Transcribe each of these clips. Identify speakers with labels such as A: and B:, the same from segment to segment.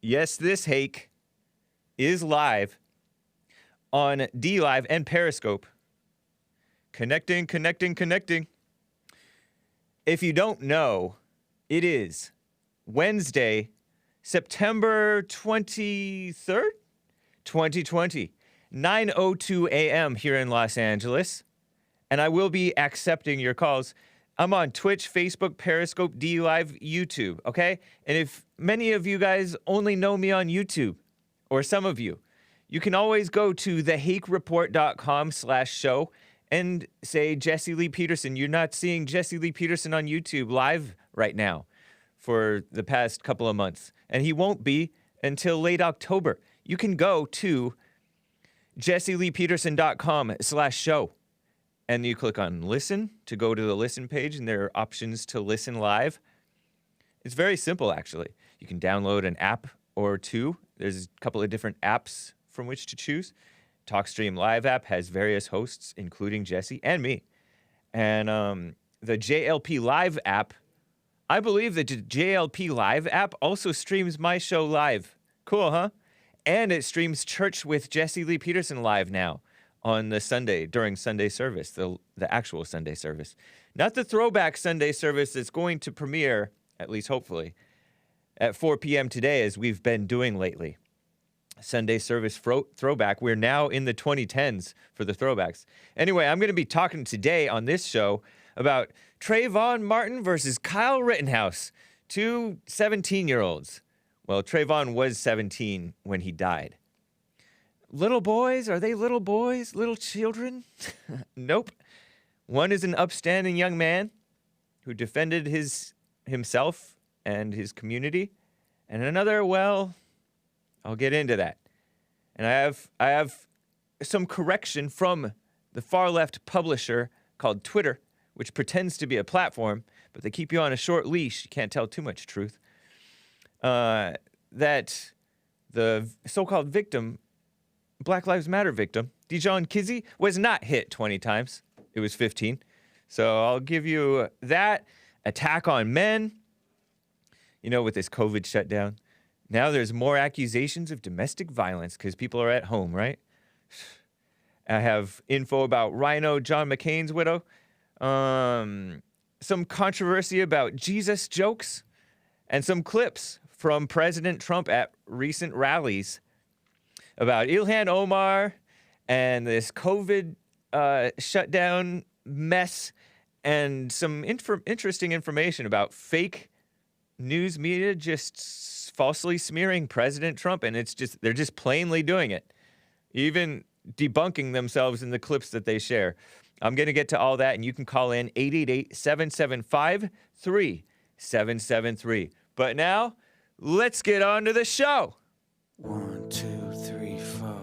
A: Yes, this Hake is live on D-Live and Periscope. Connecting. If you don't know, it is Wednesday, September 23rd, 2020, 9:02 a.m. here in Los Angeles, and I will be accepting your calls. I'm on Twitch, Facebook, Periscope, D-Live, YouTube, okay? And if many of you guys only know me on YouTube, or some of you, you can always go to thehakereport.com/show and say Jesse Lee Peterson. You're not seeing Jesse Lee Peterson on YouTube live right now for the past couple of months, and he won't be until late October. You can go to jesseleepeterson.com/show. And you click on listen to go to the listen page, and there are options to listen live. It's very simple, actually. You can download an app or two. There's a couple of different apps from which to choose. TalkStream Live app has various hosts, including Jesse and me. And the JLP Live app, I believe the JLP Live app also streams my show live. Cool, huh? And it streams Church with Jesse Lee Peterson live now on the Sunday, during Sunday service, the actual Sunday service. Not the throwback Sunday service that's going to premiere, at least hopefully, at 4 p.m. today, as we've been doing lately. Sunday service throwback. We're now in the 2010s for the throwbacks. Anyway, I'm going to be talking today on this show about Trayvon Martin versus Kyle Rittenhouse, two 17-year-olds. Well, Trayvon was 17 when he died. Little boys? Are they little boys? Little children? Nope. One is an upstanding young man who defended himself and his community. And another, well, I'll get into that. And I have some correction from the far-left publisher called Twitter, which pretends to be a platform, but they keep you on a short leash. You can't tell too much truth. That the so-called victim, Black Lives Matter victim, Dijon Kizzee, was not hit 20 times. It was 15. So I'll give you that. Attack on men. You know, with this COVID shutdown. Now there's more accusations of domestic violence because people are at home, right? I have info about Reno, John McCain's widow. Some controversy about Jesus jokes. And some clips from President Trump at recent rallies about Ilhan Omar and this COVID shutdown mess, and some interesting information about fake news media just falsely smearing President Trump, and they're just plainly doing it, even debunking themselves in the clips that they share. I'm going to get to all that, and you can call in 888-775-3773. But now, let's get on to the show.
B: 1, 2, 3, 4.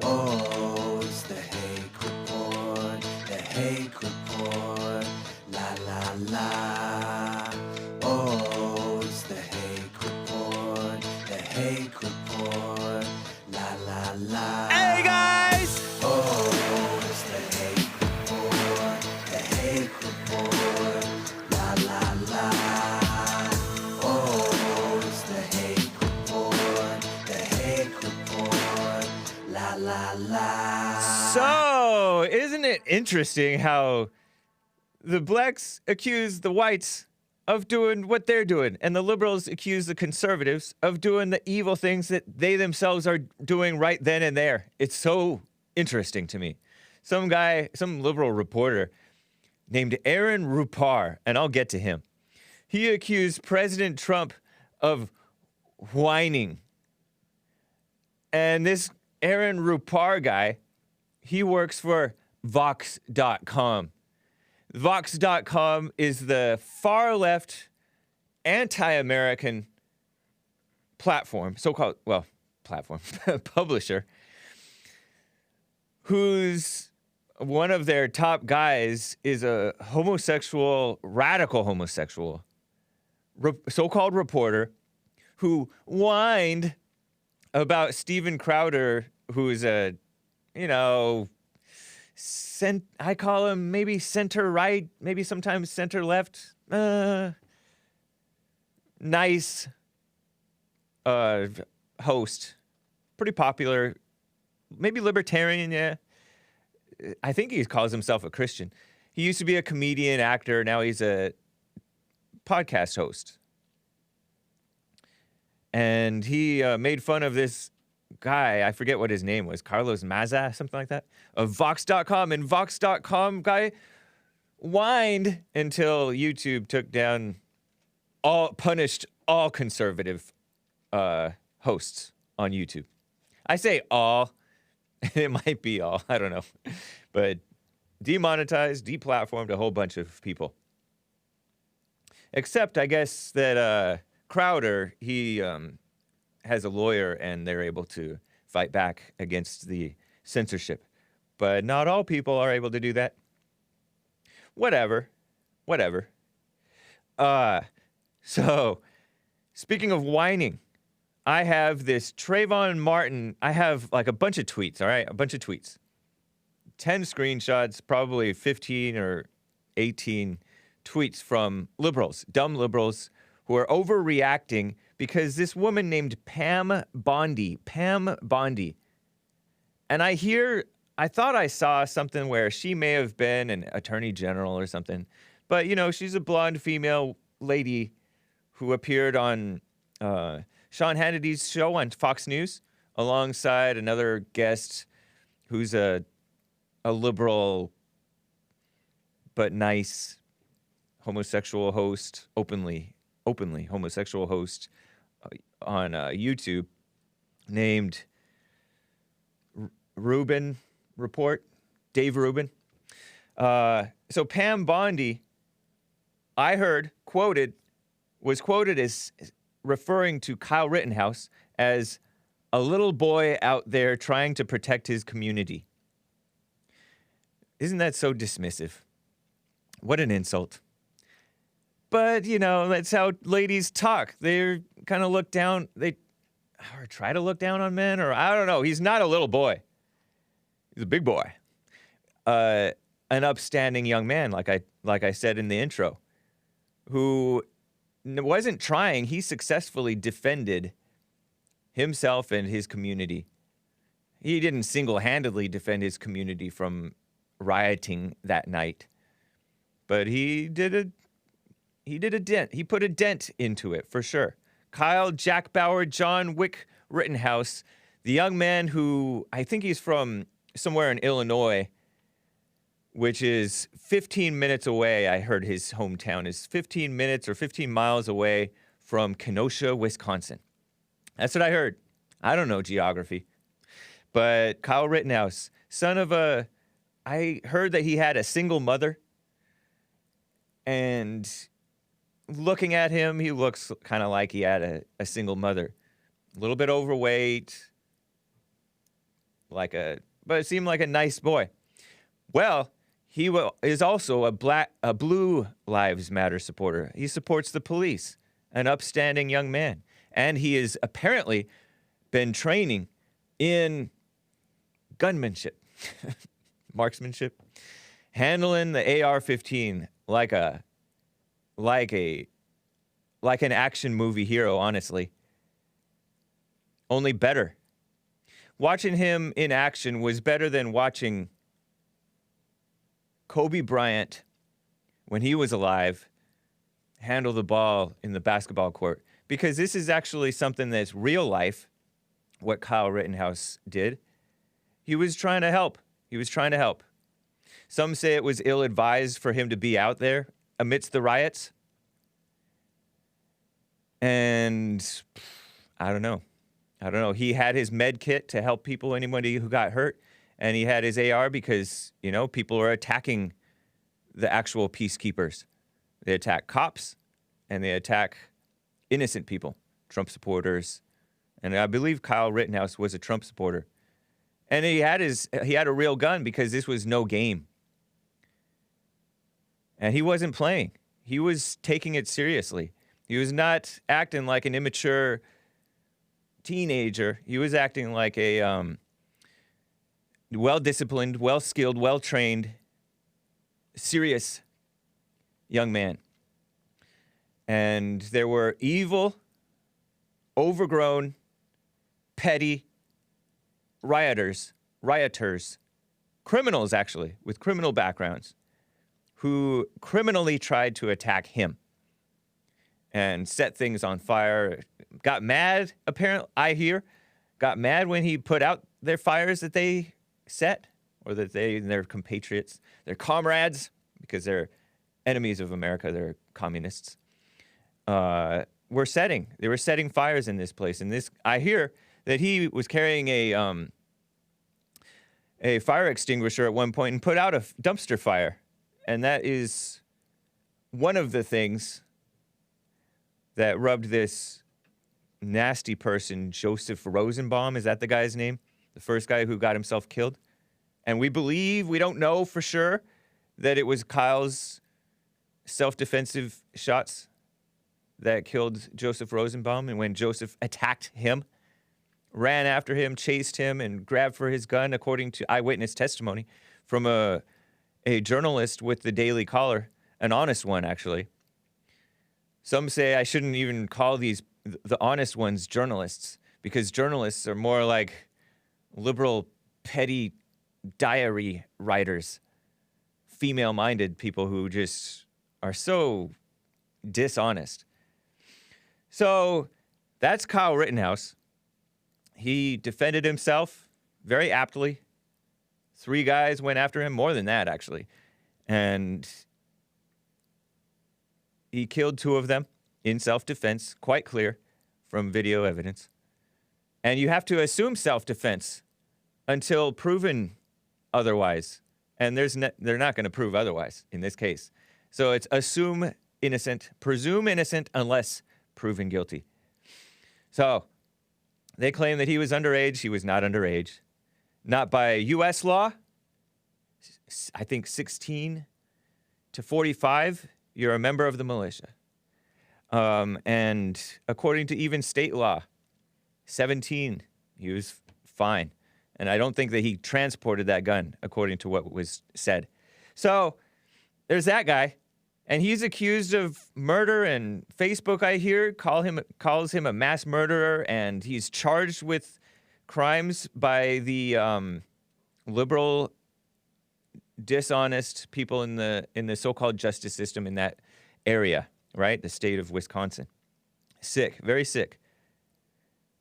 B: Oh, it's the Hake Report, the Hake Report, la la la. Oh, it's the Hake Report, the Hake Report, la la la.
A: Hey guys!
B: Oh, it's the Hake Report, the Hake Report, la la la. Oh, it's the Hake Report, the Hake Report, la la la.
A: So, isn't it interesting how the blacks accuse the whites of doing what they're doing, and the liberals accuse the conservatives of doing the evil things that they themselves are doing right then and there? It's so interesting to me. Some liberal reporter named Aaron Rupar, and I'll get to him. He accused President Trump of whining. And this Aaron Rupar guy, he works for Vox.com. Vox.com is the far-left, anti-American platform, publisher, whose one of their top guys is a radical homosexual, so-called reporter, who whined about Steven Crowder, who is I call him maybe center-right, maybe sometimes center-left, nice host, pretty popular, maybe libertarian, yeah. I think he calls himself a Christian. He used to be a comedian, actor. Now he's a podcast host. And he made fun of this guy. I forget what his name was. Carlos Maza, something like that, of Vox.com. And Vox.com guy whined until YouTube took down punished all conservative hosts on YouTube. I say all. It might be all. I don't know. But demonetized, deplatformed a whole bunch of people. Except, I guess, that Crowder, he has a lawyer and they're able to fight back against the censorship. But not all people are able to do that. Whatever. So, speaking of whining, I have this Trayvon Martin. I have like a bunch of tweets, all right? A bunch of tweets. 10 screenshots, probably 15 or 18 tweets from liberals, dumb liberals, who are overreacting because this woman named Pam Bondi, and I thought I saw something where she may have been an attorney general or something, but, you know, she's a blonde female lady who appeared on Sean Hannity's show on Fox News alongside another guest who's a liberal but nice homosexual host, openly homosexual host on YouTube named Rubin Report, Dave Rubin. So Pam Bondi, I heard, was quoted as referring to Kyle Rittenhouse as a little boy out there trying to protect his community. Isn't that so dismissive? What an insult. But, you know, that's how ladies talk. They're kind of look down, or try to look down on men, or I don't know. He's not a little boy. He's a big boy. An upstanding young man, like I said in the intro, who wasn't trying. He successfully defended himself and his community. He didn't single-handedly defend his community from rioting that night, but he did a dent. He put a dent into it, for sure. Kyle Jack Bauer, John Wick Rittenhouse, the young man who, I think he's from somewhere in Illinois, which is 15 minutes away. I heard his hometown is 15 minutes or 15 miles away from Kenosha, Wisconsin. That's what I heard. I don't know geography. But Kyle Rittenhouse, son of I heard that he had a single mother. And looking at him, he looks kind of like he had a single mother. A little bit overweight, but it seemed like a nice boy. Well, he is also a Blue Lives Matter supporter. He supports the police, an upstanding young man. And he has apparently been training in gunmanship, marksmanship, handling the AR-15 like an action movie hero, honestly. Only better. Watching him in action was better than watching Kobe Bryant, when he was alive, handle the ball in the basketball court. Because this is actually something that's real life, what Kyle Rittenhouse did. He was trying to help. Some say it was ill-advised for him to be out there amidst the riots. And I don't know. He had his med kit to help people, anybody who got hurt. And he had his AR because, you know, people are attacking the actual peacekeepers. They attack cops and they attack innocent people, Trump supporters. And I believe Kyle Rittenhouse was a Trump supporter. And he had a real gun because this was no game. And he wasn't playing. He was taking it seriously. He was not acting like an immature teenager. He was acting like a well-disciplined, well-skilled, well-trained, serious young man. And there were evil overgrown, petty rioters, criminals actually, with criminal backgrounds, who criminally tried to attack him and set things on fire. Got mad, apparently, I hear, got mad when he put out their fires that they set, or that they and their compatriots, their comrades, because they're enemies of America, they're communists, they were setting fires in this place. And this, I hear that he was carrying a fire extinguisher at one point and put out a dumpster fire. And that is one of the things that rubbed this nasty person, Joseph Rosenbaum, is that the guy's name? The first guy who got himself killed? And we don't know for sure that it was Kyle's self-defensive shots that killed Joseph Rosenbaum. And when Joseph attacked him, ran after him, chased him, and grabbed for his gun, according to eyewitness testimony from a journalist with the Daily Caller, an honest one, actually. Some say I shouldn't even call the honest ones journalists, because journalists are more like liberal, petty diary writers, female-minded people who just are so dishonest. So that's Kyle Rittenhouse. He defended himself very aptly. 3 guys went after him, more than that, actually. And he killed 2 of them in self-defense, quite clear from video evidence. And you have to assume self-defense until proven otherwise. And they're not going to prove otherwise in this case. So it's assume innocent, presume innocent unless proven guilty. So they claim that he was underage. He was not underage. Not by U.S. law. I think 16 to 45, you're a member of the militia. And according to even state law, 17, he was fine. And I don't think that he transported that gun, according to what was said. So there's that guy. And he's accused of murder, and Facebook, I hear, calls him a mass murderer, and he's charged with crimes by the liberal, dishonest people in the so-called justice system in that area, right? The state of Wisconsin. Sick, very sick.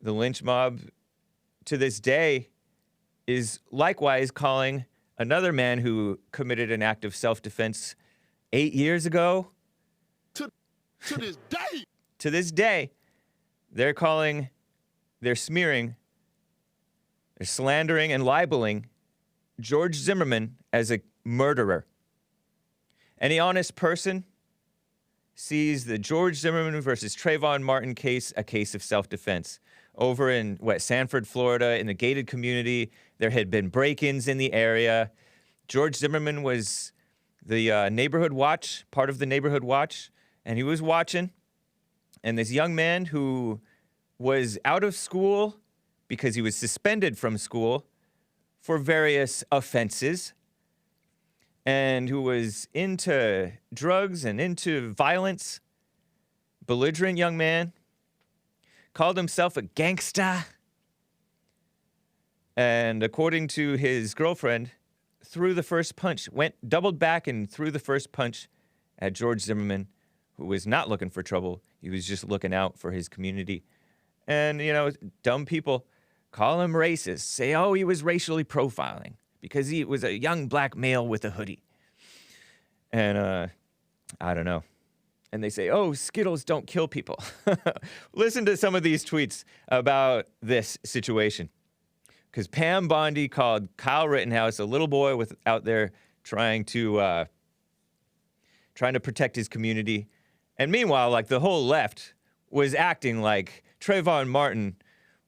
A: The lynch mob, to this day, is likewise calling another man who committed an act of self-defense 8 years ago.
C: To this day.
A: To this day, they're smearing, they're slandering and libeling George Zimmerman as a murderer. Any honest person sees the George Zimmerman versus Trayvon Martin case a case of self-defense. Over in, Sanford, Florida, in the gated community, there had been break-ins in the area. George Zimmerman was the neighborhood watch, part of the neighborhood watch, and he was watching. And this young man who was out of school because he was suspended from school for various offenses, and who was into drugs and into violence, belligerent young man, called himself a gangsta, and according to his girlfriend, threw the first punch, doubled back and threw the first punch at George Zimmerman, who was not looking for trouble. He was just looking out for his community. And, dumb people call him racist, say, oh, he was racially profiling because he was a young black male with a hoodie. And, I don't know. And they say, oh, Skittles don't kill people. Listen to some of these tweets about this situation. Because Pam Bondi called Kyle Rittenhouse a little boy out there trying to protect his community. And meanwhile, the whole left was acting like Trayvon Martin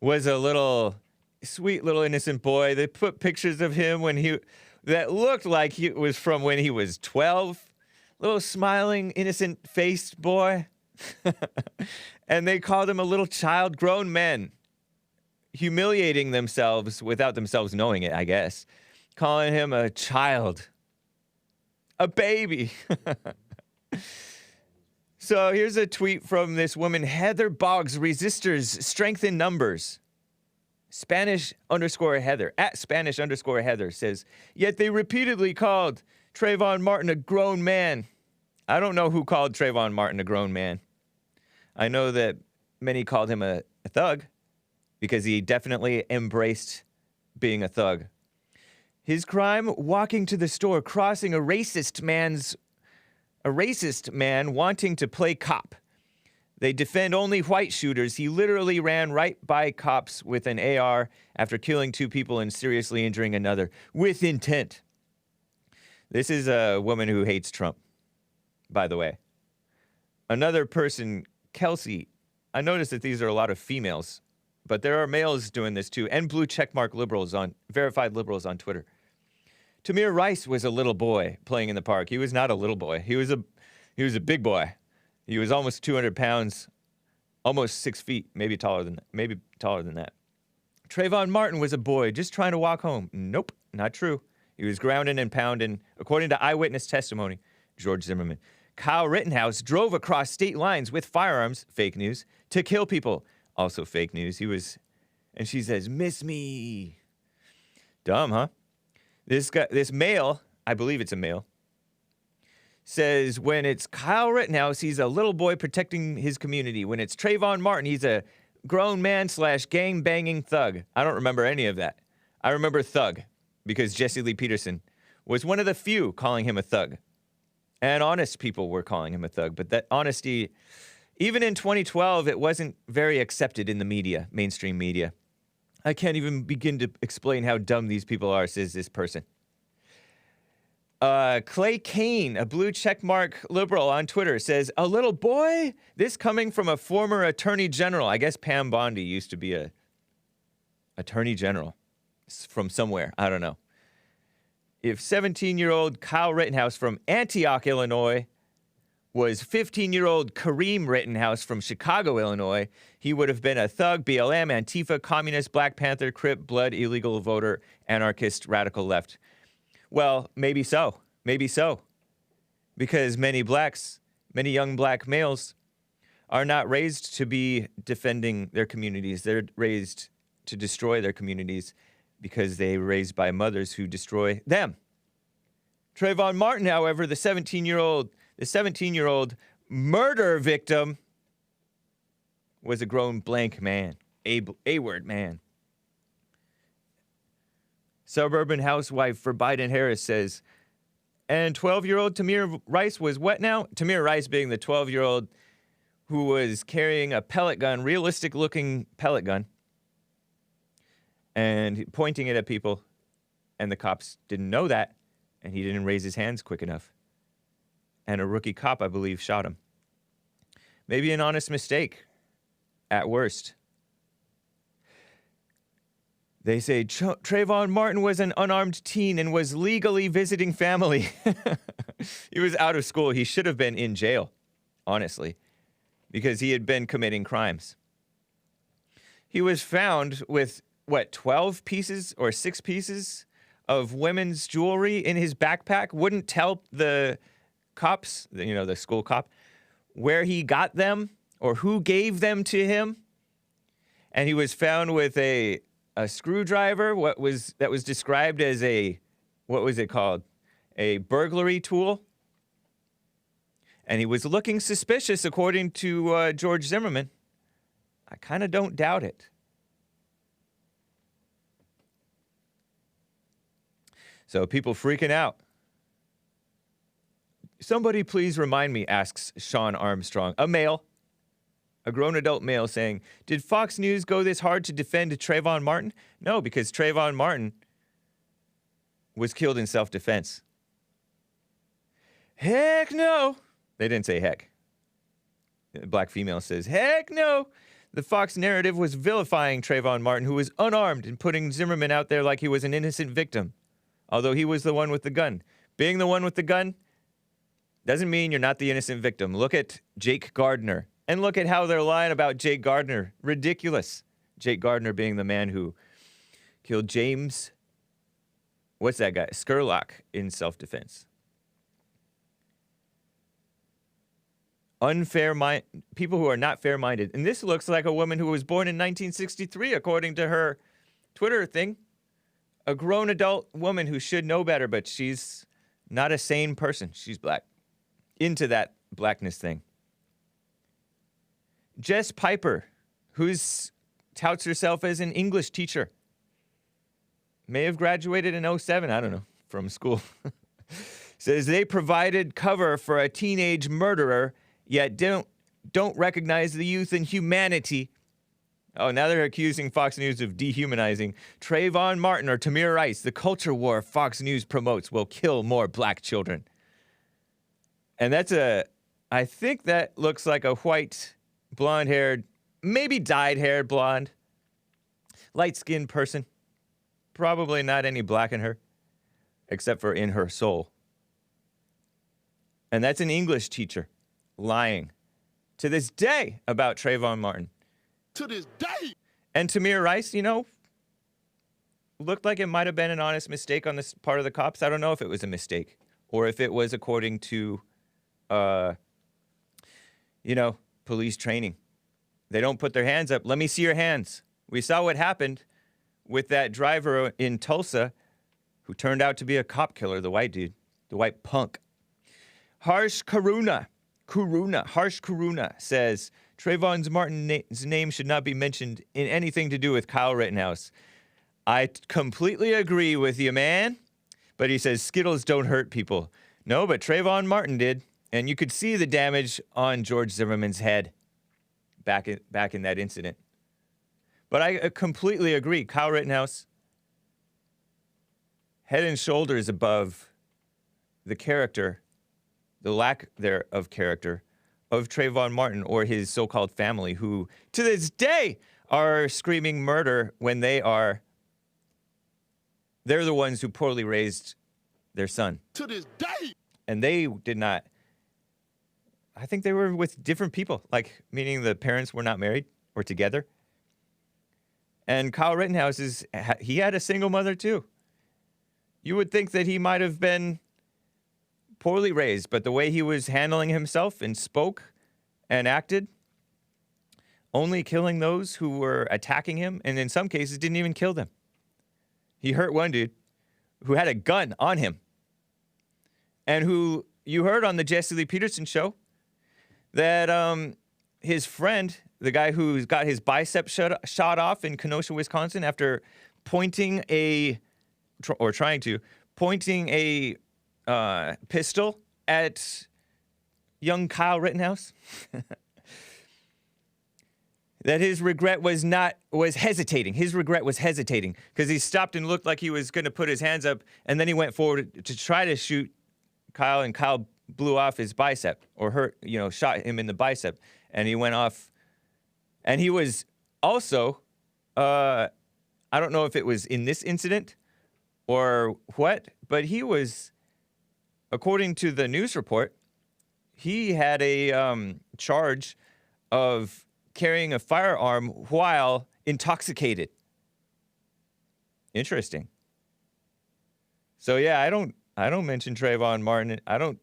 A: was a sweet little innocent boy. They put pictures of him that looked like he was from when he was 12. Little smiling, innocent-faced boy. And they called him a little child, grown men. Humiliating themselves without themselves knowing it, I guess. Calling him a child. A baby. So here's a tweet from this woman, Heather Boggs, resistors strength in numbers. Spanish_Heather, at Spanish_Heather says, yet they repeatedly called Trayvon Martin a grown man. I don't know who called Trayvon Martin a grown man. I know that many called him a thug because he definitely embraced being a thug. His crime, walking to the store, crossing a racist man wanting to play cop. They defend only white shooters. He literally ran right by cops with an AR after killing 2 people and seriously injuring another with intent. This is a woman who hates Trump, by the way. Another person, Kelsey, I noticed that these are a lot of females, but there are males doing this too, and blue checkmark liberals verified liberals on Twitter. Tamir Rice was a little boy playing in the park. He was not a little boy. He was a big boy. He was almost 200 pounds, almost 6 feet, maybe taller than that. Trayvon Martin was a boy just trying to walk home. Nope, not true. He was grounding and pounding, according to eyewitness testimony. George Zimmerman. Kyle Rittenhouse drove across state lines with firearms, fake news, to kill people. Also fake news. And she says, miss me. Dumb, huh? This male, I believe it's a male, says when it's Kyle Rittenhouse, he's a little boy protecting his community. When it's Trayvon Martin, he's a grown man / gang banging thug. I don't remember any of that. I remember thug because Jesse Lee Peterson was one of the few calling him a thug. And honest people were calling him a thug. But that honesty, even in 2012, it wasn't very accepted in the media, mainstream media. I can't even begin to explain how dumb these people are, says this person. Clay Kane, a blue checkmark liberal on Twitter, says, a little boy? This coming from a former attorney general. I guess Pam Bondi used to be a attorney general from somewhere. I don't know. If 17-year-old Kyle Rittenhouse from Antioch, Illinois, was 15-year-old Kareem Rittenhouse from Chicago, Illinois, he would have been a thug, BLM, Antifa, communist, Black Panther, Crip, Blood, illegal voter, anarchist, radical left. Well, maybe so. Maybe so. Because many young black males are not raised to be defending their communities. They're raised to destroy their communities because they were raised by mothers who destroy them. Trayvon Martin, however, the 17-year-old murder victim, was a grown blank man, A-word man. Suburban housewife for Biden Harris says, and 12-year-old Tamir Rice was what now? Tamir Rice being the 12-year-old who was carrying a pellet gun, realistic-looking pellet gun, and pointing it at people, and the cops didn't know that, and he didn't raise his hands quick enough. And a rookie cop, I believe, shot him. Maybe an honest mistake, at worst. They say Trayvon Martin was an unarmed teen and was legally visiting family. He was out of school. He should have been in jail, honestly, because he had been committing crimes. He was found with, 12 pieces or 6 pieces of women's jewelry in his backpack. Wouldn't tell the cops, the school cop, where he got them or who gave them to him. And he was found with a screwdriver, that was described as what was it called? A burglary tool. And he was looking suspicious, according to George Zimmerman. I kind of don't doubt it. So people freaking out. Somebody please remind me, asks Sean Armstrong, a male. A grown adult male saying, did Fox News go this hard to defend Trayvon Martin? No, because Trayvon Martin was killed in self-defense. Heck no. They didn't say heck. The black female says, heck no. The Fox narrative was vilifying Trayvon Martin, who was unarmed, and putting Zimmerman out there like he was an innocent victim, although he was the one with the gun. Being the one with the gun doesn't mean you're not the innocent victim. Look at Jake Gardner. And look at how they're lying about Jake Gardner. Ridiculous. Jake Gardner being the man who killed James, what's that guy? Scurlock in self-defense. people who are not fair-minded. And this looks like a woman who was born in 1963, according to her Twitter thing. A grown adult woman who should know better, but she's not a sane person. She's black. Into that blackness thing. Jess Piper, who's touts herself as an English teacher. May have graduated in 07, I don't know, from school. Says they provided cover for a teenage murderer, yet don't recognize the youth and humanity. Oh, now they're accusing Fox News of dehumanizing Trayvon Martin or Tamir Rice. The culture war Fox News promotes will kill more black children. And I think that looks like a white, blonde-haired, maybe dyed-haired blonde, light-skinned person. Probably not any black in her, except for in her soul. And that's an English teacher lying to this day about Trayvon Martin.
C: To this day.
A: And Tamir Rice, looked like it might have been an honest mistake on this part of the cops. I don't know if it was a mistake or if it was according to, police training. They don't put their hands up. Let me see your hands. We saw what happened with that driver in Tulsa who turned out to be a cop killer, the white dude, the white punk. Harsh Karuna says, Trayvon Martin's name should not be mentioned in anything to do with Kyle Rittenhouse. I completely agree with you, man. But he says Skittles don't hurt people. No, but Trayvon Martin did. And you could see the damage on George Zimmerman's head back in that incident. But I completely agree. Kyle Rittenhouse, head and shoulders above the character, the lack there of character, of Trayvon Martin or his so-called family, who to this day are screaming murder when they're the ones who poorly raised their son.
C: To this day.
A: And they did not, I think they were with different people, meaning the parents were not married or together. And Kyle Rittenhouse he had a single mother too. You would think that he might have been poorly raised, but the way he was handling himself and spoke and acted, only killing those who were attacking him, and in some cases didn't even kill them. He hurt one dude who had a gun on him, and who you heard on the Jesse Lee Peterson show that his friend, the guy who's got his bicep shot off in Kenosha, Wisconsin, after pointing a pistol at young Kyle Rittenhouse, that his regret was hesitating. His regret was hesitating because he stopped and looked like he was going to put his hands up, and then he went forward to try to shoot Kyle, and Kyle blew off his bicep or shot him in the bicep, and he went off. And he was also, I don't know if it was in this incident or what, but he was, according to the news report, he had a charge of carrying a firearm while intoxicated. Interesting. So yeah, I don't mention Trayvon Martin. I don't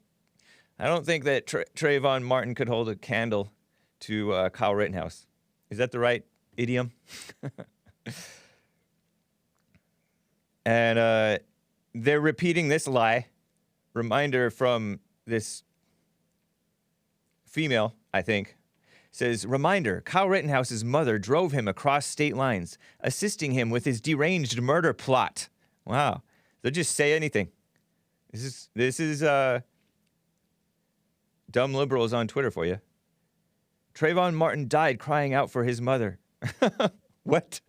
A: think that Trayvon Martin could hold a candle to Kyle Rittenhouse. Is that the right idiom? And they're repeating this lie. Reminder from this female, I think, says, reminder, Kyle Rittenhouse's mother drove him across state lines, assisting him with his deranged murder plot. Wow. They'll just say anything. This is dumb liberals on Twitter for you. Trayvon Martin died crying out for his mother. What?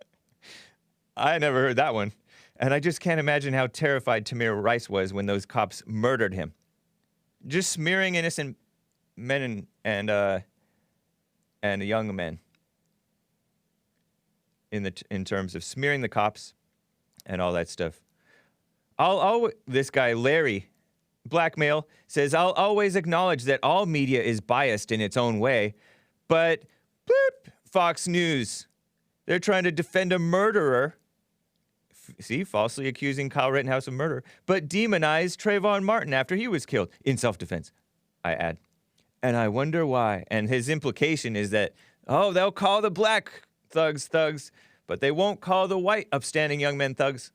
A: I never heard that one. And I just can't imagine how terrified Tamir Rice was when those cops murdered him. Just smearing innocent men and young men in terms of smearing the cops and all that stuff. This guy, Larry, black male, says, I'll always acknowledge that all media is biased in its own way, but bloop, Fox News, they're trying to defend a murderer. Falsely accusing Kyle Rittenhouse of murder, but demonized Trayvon Martin after he was killed in self-defense, I add. And I wonder why. And his implication is that, oh, they'll call the black thugs thugs, but they won't call the white upstanding young men thugs.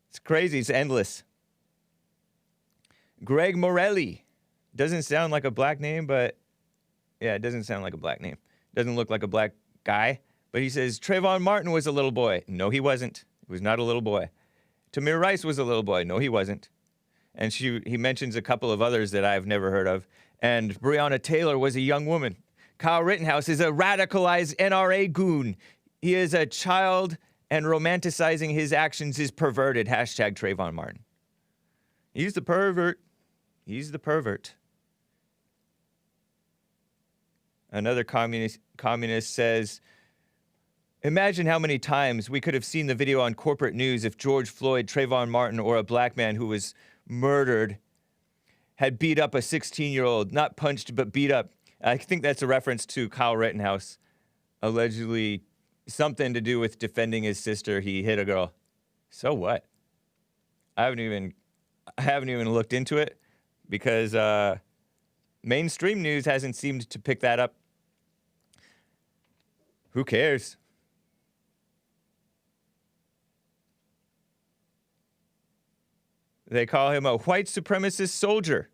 A: It's crazy. It's endless. Greg Morelli. Doesn't sound like a black name, but yeah, it doesn't sound like a black name. Doesn't look like a black guy. But he says, Trayvon Martin was a little boy. No, he wasn't. He was not a little boy. Tamir Rice was a little boy. No, he wasn't. And he mentions a couple of others that I've never heard of. And Breonna Taylor was a young woman. Kyle Rittenhouse is a radicalized NRA goon. He is a child, and romanticizing his actions is perverted. Hashtag Trayvon Martin. He's the pervert. He's the pervert. Another communist says, imagine how many times we could have seen the video on corporate news if George Floyd, Trayvon Martin, or a black man who was murdered had beat up a 16-year-old, not punched, but beat up. I think that's a reference to Kyle Rittenhouse, allegedly something to do with defending his sister. He hit a girl. So what? I haven't even looked into it because mainstream news hasn't seemed to pick that up. Who cares? They call him a white supremacist soldier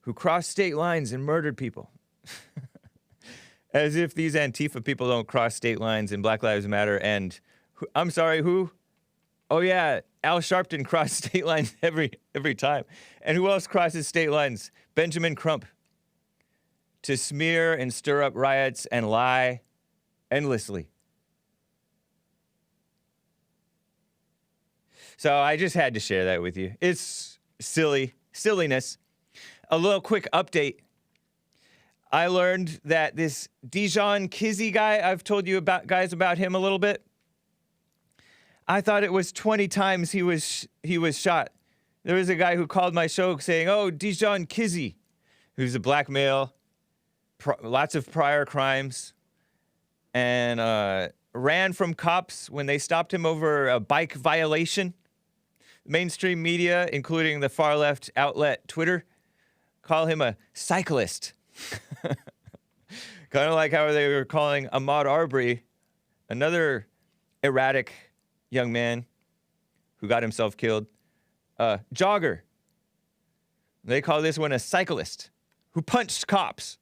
A: who crossed state lines and murdered people. As if these Antifa people don't cross state lines and Black Lives Matter and, I'm sorry, who? Oh yeah, Al Sharpton crossed state lines every time. And who else crosses state lines? Benjamin Crump. To smear and stir up riots and lie endlessly. So I just had to share that with you. It's silliness. A little quick update. I learned that this Dijon Kizzee guy, I've told you about him a little bit. I thought it was 20 times he was shot. There was a guy who called my show saying, oh, Dijon Kizzee, who's a black male, lots of prior crimes, and ran from cops when they stopped him over a bike violation. Mainstream media, including the far-left outlet Twitter, call him a cyclist. Kind of like how they were calling Ahmaud Arbery, another erratic young man who got himself killed, jogger. They call this one a cyclist who punched cops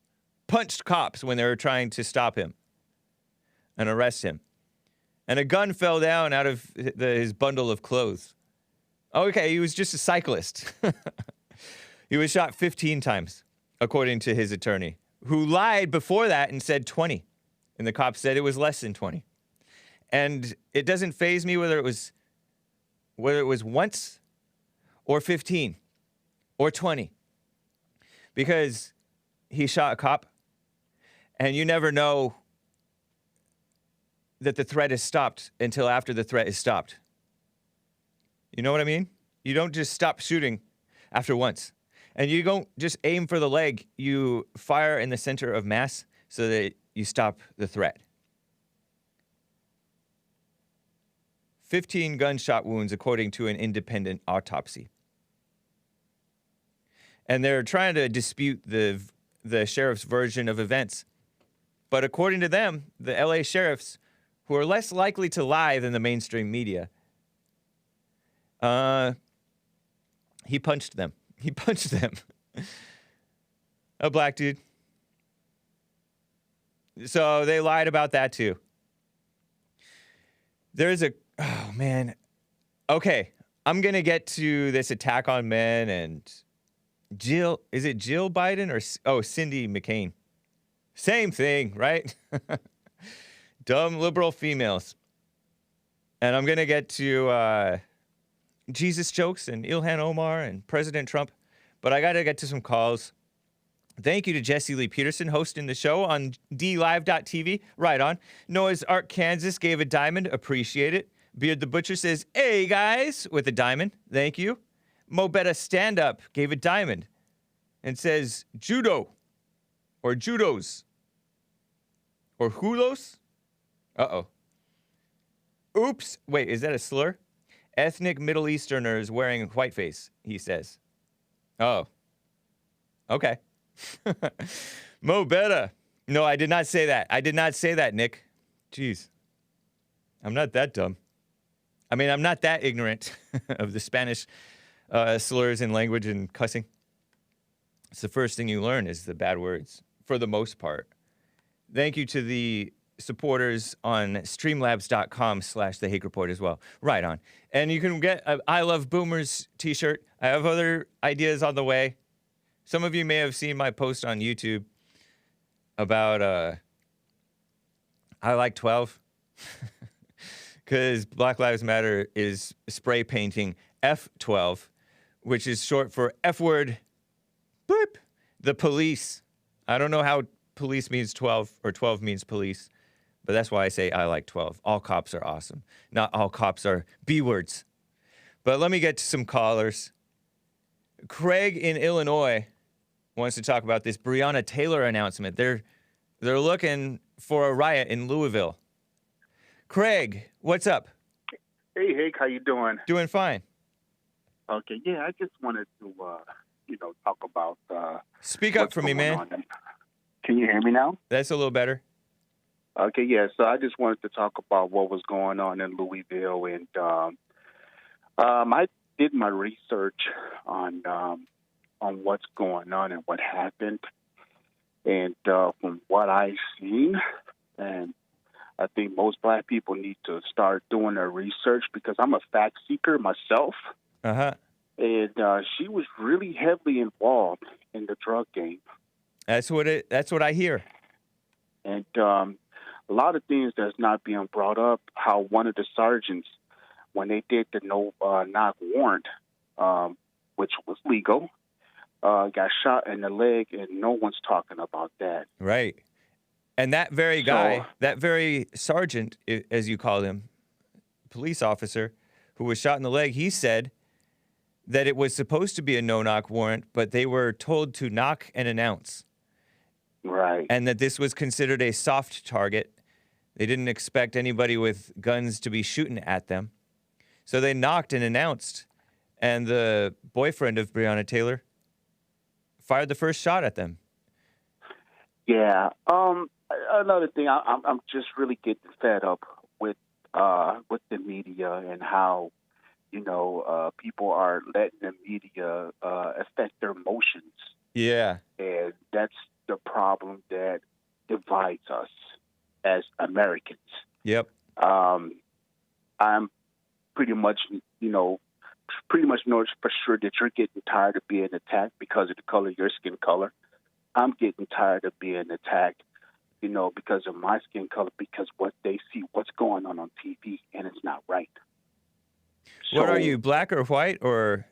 A: when they were trying to stop him and arrest him. And a gun fell down out of his bundle of clothes. Okay, he was just a cyclist. He was shot 15 times, according to his attorney, who lied before that and said 20. And the cops said it was less than 20. And it doesn't faze me whether it was once or 15 or 20. Because he shot a cop, and you never know that the threat is stopped until after the threat is stopped. You know what I mean? You don't just stop shooting after once. And you don't just aim for the leg. You fire in the center of mass so that you stop the threat. 15 gunshot wounds, according to an independent autopsy. And they're trying to dispute the sheriff's version of events. But according to them, the LA sheriffs, who are less likely to lie than the mainstream media, he punched them. He punched them. A black dude. So they lied about that too. Oh man. Okay, I'm going to get to this attack on men and is it Jill Biden or Cindy McCain? Same thing, right? Dumb liberal females. And I'm going to get to Jesus jokes and Ilhan Omar and President Trump. But I got to get to some calls. Thank you to Jesse Lee Peterson hosting the show on DLive.tv. Right on. Noah's Ark, Kansas gave a diamond. Appreciate it. Beard the Butcher says, hey, guys, with a diamond. Thank you. Mobetta Stand Up gave a diamond and says, judo or judos or hulos. Uh-oh. Oops. Wait, is that a slur? Ethnic Middle Easterners wearing whiteface, he says. Oh. Okay. Mo better. No, I did not say that. I did not say that, Nick. Jeez. I'm not that dumb. I mean, I'm not that ignorant of the Spanish slurs and language and cussing. It's the first thing you learn is the bad words, for the most part. Thank you to the supporters on streamlabs.com/the Hake Report as well. Right on. And you can get a I Love Boomers t-shirt. I have other ideas on the way. Some of you may have seen my post on YouTube about I like 12. Because Black Lives Matter is spray painting F12, which is short for F-word, bleep, the police. I don't know how police means 12 or 12 means police, but that's why I say I like 12. All cops are awesome. Not all cops are B-words. But let me get to some callers. Craig in Illinois wants to talk about this Breonna Taylor announcement. They're looking for a riot in Louisville. Craig, what's up?
D: Hey, Hake, how you doing?
A: Doing fine.
D: Okay, yeah, I just wanted to, talk about.
A: Speak up for me, man.
D: Can you hear me now?
A: That's a little better.
D: Okay, yeah. So I just wanted to talk about what was going on in Louisville, and I did my research on what's going on and what happened, and from what I've seen, and I think most Black people need to start doing their research because I'm a fact seeker myself.
A: Uh-huh.
D: And she was really heavily involved in the drug game.
A: That's what I hear.
D: And a lot of things that's not being brought up, how one of the sergeants, when they did the no-knock warrant, which was legal, got shot in the leg, and no one's talking about that.
A: Right. And that very guy, that very sergeant, as you call him, police officer, who was shot in the leg, he said that it was supposed to be a no-knock warrant, but they were told to knock and announce.
D: Right.
A: And that this was considered a soft target. They didn't expect anybody with guns to be shooting at them. So they knocked and announced, and the boyfriend of Breonna Taylor fired the first shot at them.
D: Yeah. Another thing, I'm just really getting fed up with the media and how, people are letting the media affect their emotions.
A: Yeah.
D: And that's the problem that divides us as Americans.
A: Yep.
D: I'm pretty much know for sure that you're getting tired of being attacked because of the color of your skin color. I'm getting tired of being attacked, because of my skin color, because what they see, what's going on TV, and it's not right. So,
A: what are you, black or white or?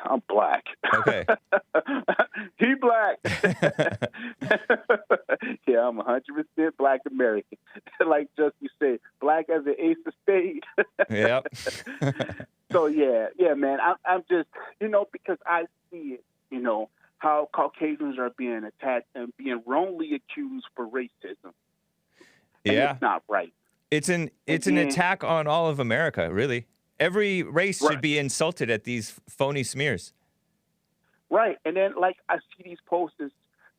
D: I'm black.
A: Okay.
D: He black. Yeah, I'm 100% Black American. Like Justin said, black as an ace of spades.
A: Yep.
D: So yeah, man. I'm just, because I see it, how Caucasians are being attacked and being wrongly accused for racism. And
A: Yeah.
D: it's not right.
A: It's an attack on all of America, really. Every race should
D: Right.
A: be insulted at these phony smears.
D: Right. And then, I see these posters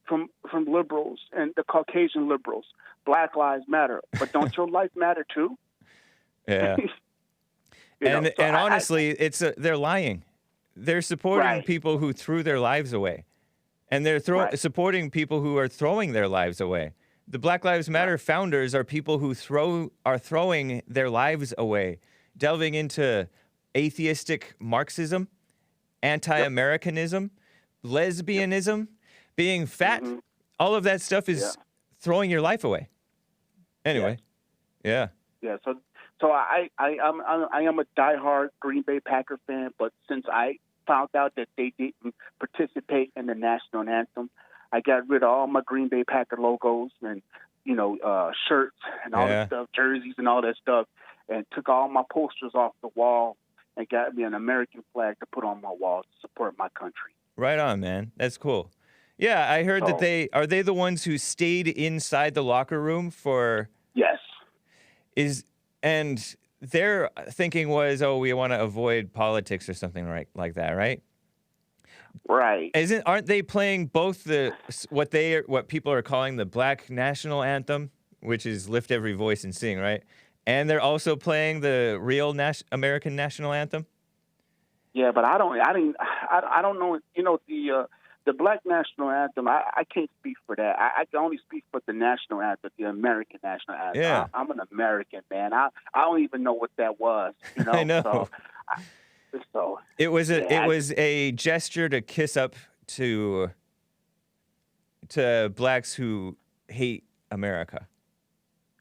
D: from liberals and the Caucasian liberals. Black lives matter. But don't your life matter, too?
A: Yeah. And honestly, they're lying. They're supporting
D: Right.
A: people who threw their lives away. And they're supporting people who are throwing their lives away. The Black Lives Matter founders are people who are throwing their lives away, delving into atheistic Marxism, anti-Americanism, lesbianism, being fat.
D: Mm-hmm.
A: All of that stuff is throwing your life away. Anyway, yeah.
D: Yeah. So I am a diehard Green Bay Packer fan, but since I found out that they didn't participate in the national anthem, I got rid of all my Green Bay Packer logos and shirts and all that stuff, jerseys and all that stuff, and took all my posters off the wall and got me an American flag to put on my wall to support my country.
A: Right on, man. That's cool. Yeah, I heard that are they the ones who stayed inside the locker room for?
D: Yes.
A: And their thinking was, we want to avoid politics or something like that, right?
D: Right.
A: Aren't they playing both what people are calling the Black national anthem, which is "Lift Every Voice and Sing," right? And they're also playing the real American national anthem.
D: Yeah, but I don't know. You know, the Black national anthem. I can't speak for that. I can only speak for the national anthem, the American national anthem.
A: Yeah.
D: I'm an American, man. I don't even know what that was. You know.
A: I know.
D: So
A: it was a gesture to kiss up to blacks who hate America.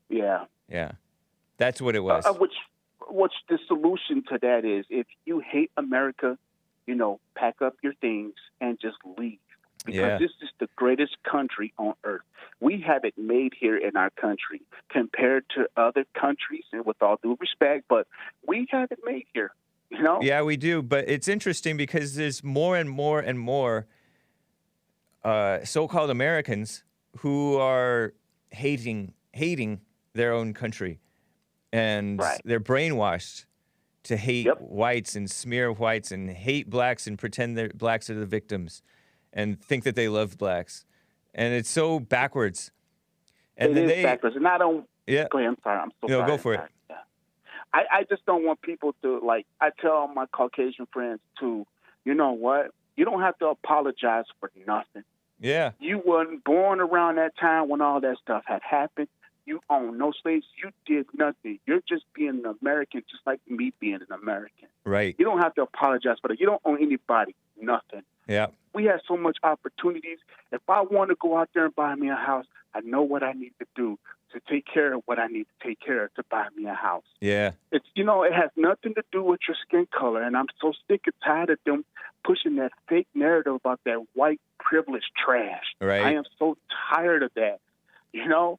D: Yeah.
A: Yeah, that's what it was.
D: Which the solution to that is, if you hate America, you know, pack up your things and just leave. Because this is the greatest country on earth. We have it made here in our country compared to other countries, and with all due respect, but we have it made here. You know?
A: Yeah, we do. But it's interesting because there's more and more and more so-called Americans who are hating their own country. And they're brainwashed to hate whites and smear whites and hate blacks and pretend that blacks are the victims and think that they love blacks. And it's so backwards. And
D: it is backwards. And I don't...
A: Yeah.
D: Go ahead. I'm sorry. I'm so sorry.
A: No, go for it.
D: Yeah. I just don't want people to, like... I tell all my Caucasian friends, too, you know what? You don't have to apologize for nothing.
A: Yeah.
D: You weren't born around that time when all that stuff had happened. You own no slaves. You did nothing. You're just being an American, just like me being an American.
A: Right.
D: You don't have to apologize for that. You don't owe anybody nothing.
A: Yeah.
D: We have so much opportunities. If I want to go out there and buy me a house, I know what I need to do to take care of what I need to take care of to buy me a house.
A: Yeah.
D: It's, you know, it has nothing to do with your skin color. And I'm so sick and tired of them pushing that fake narrative about that white privilege trash.
A: Right.
D: I am so tired of that. You know?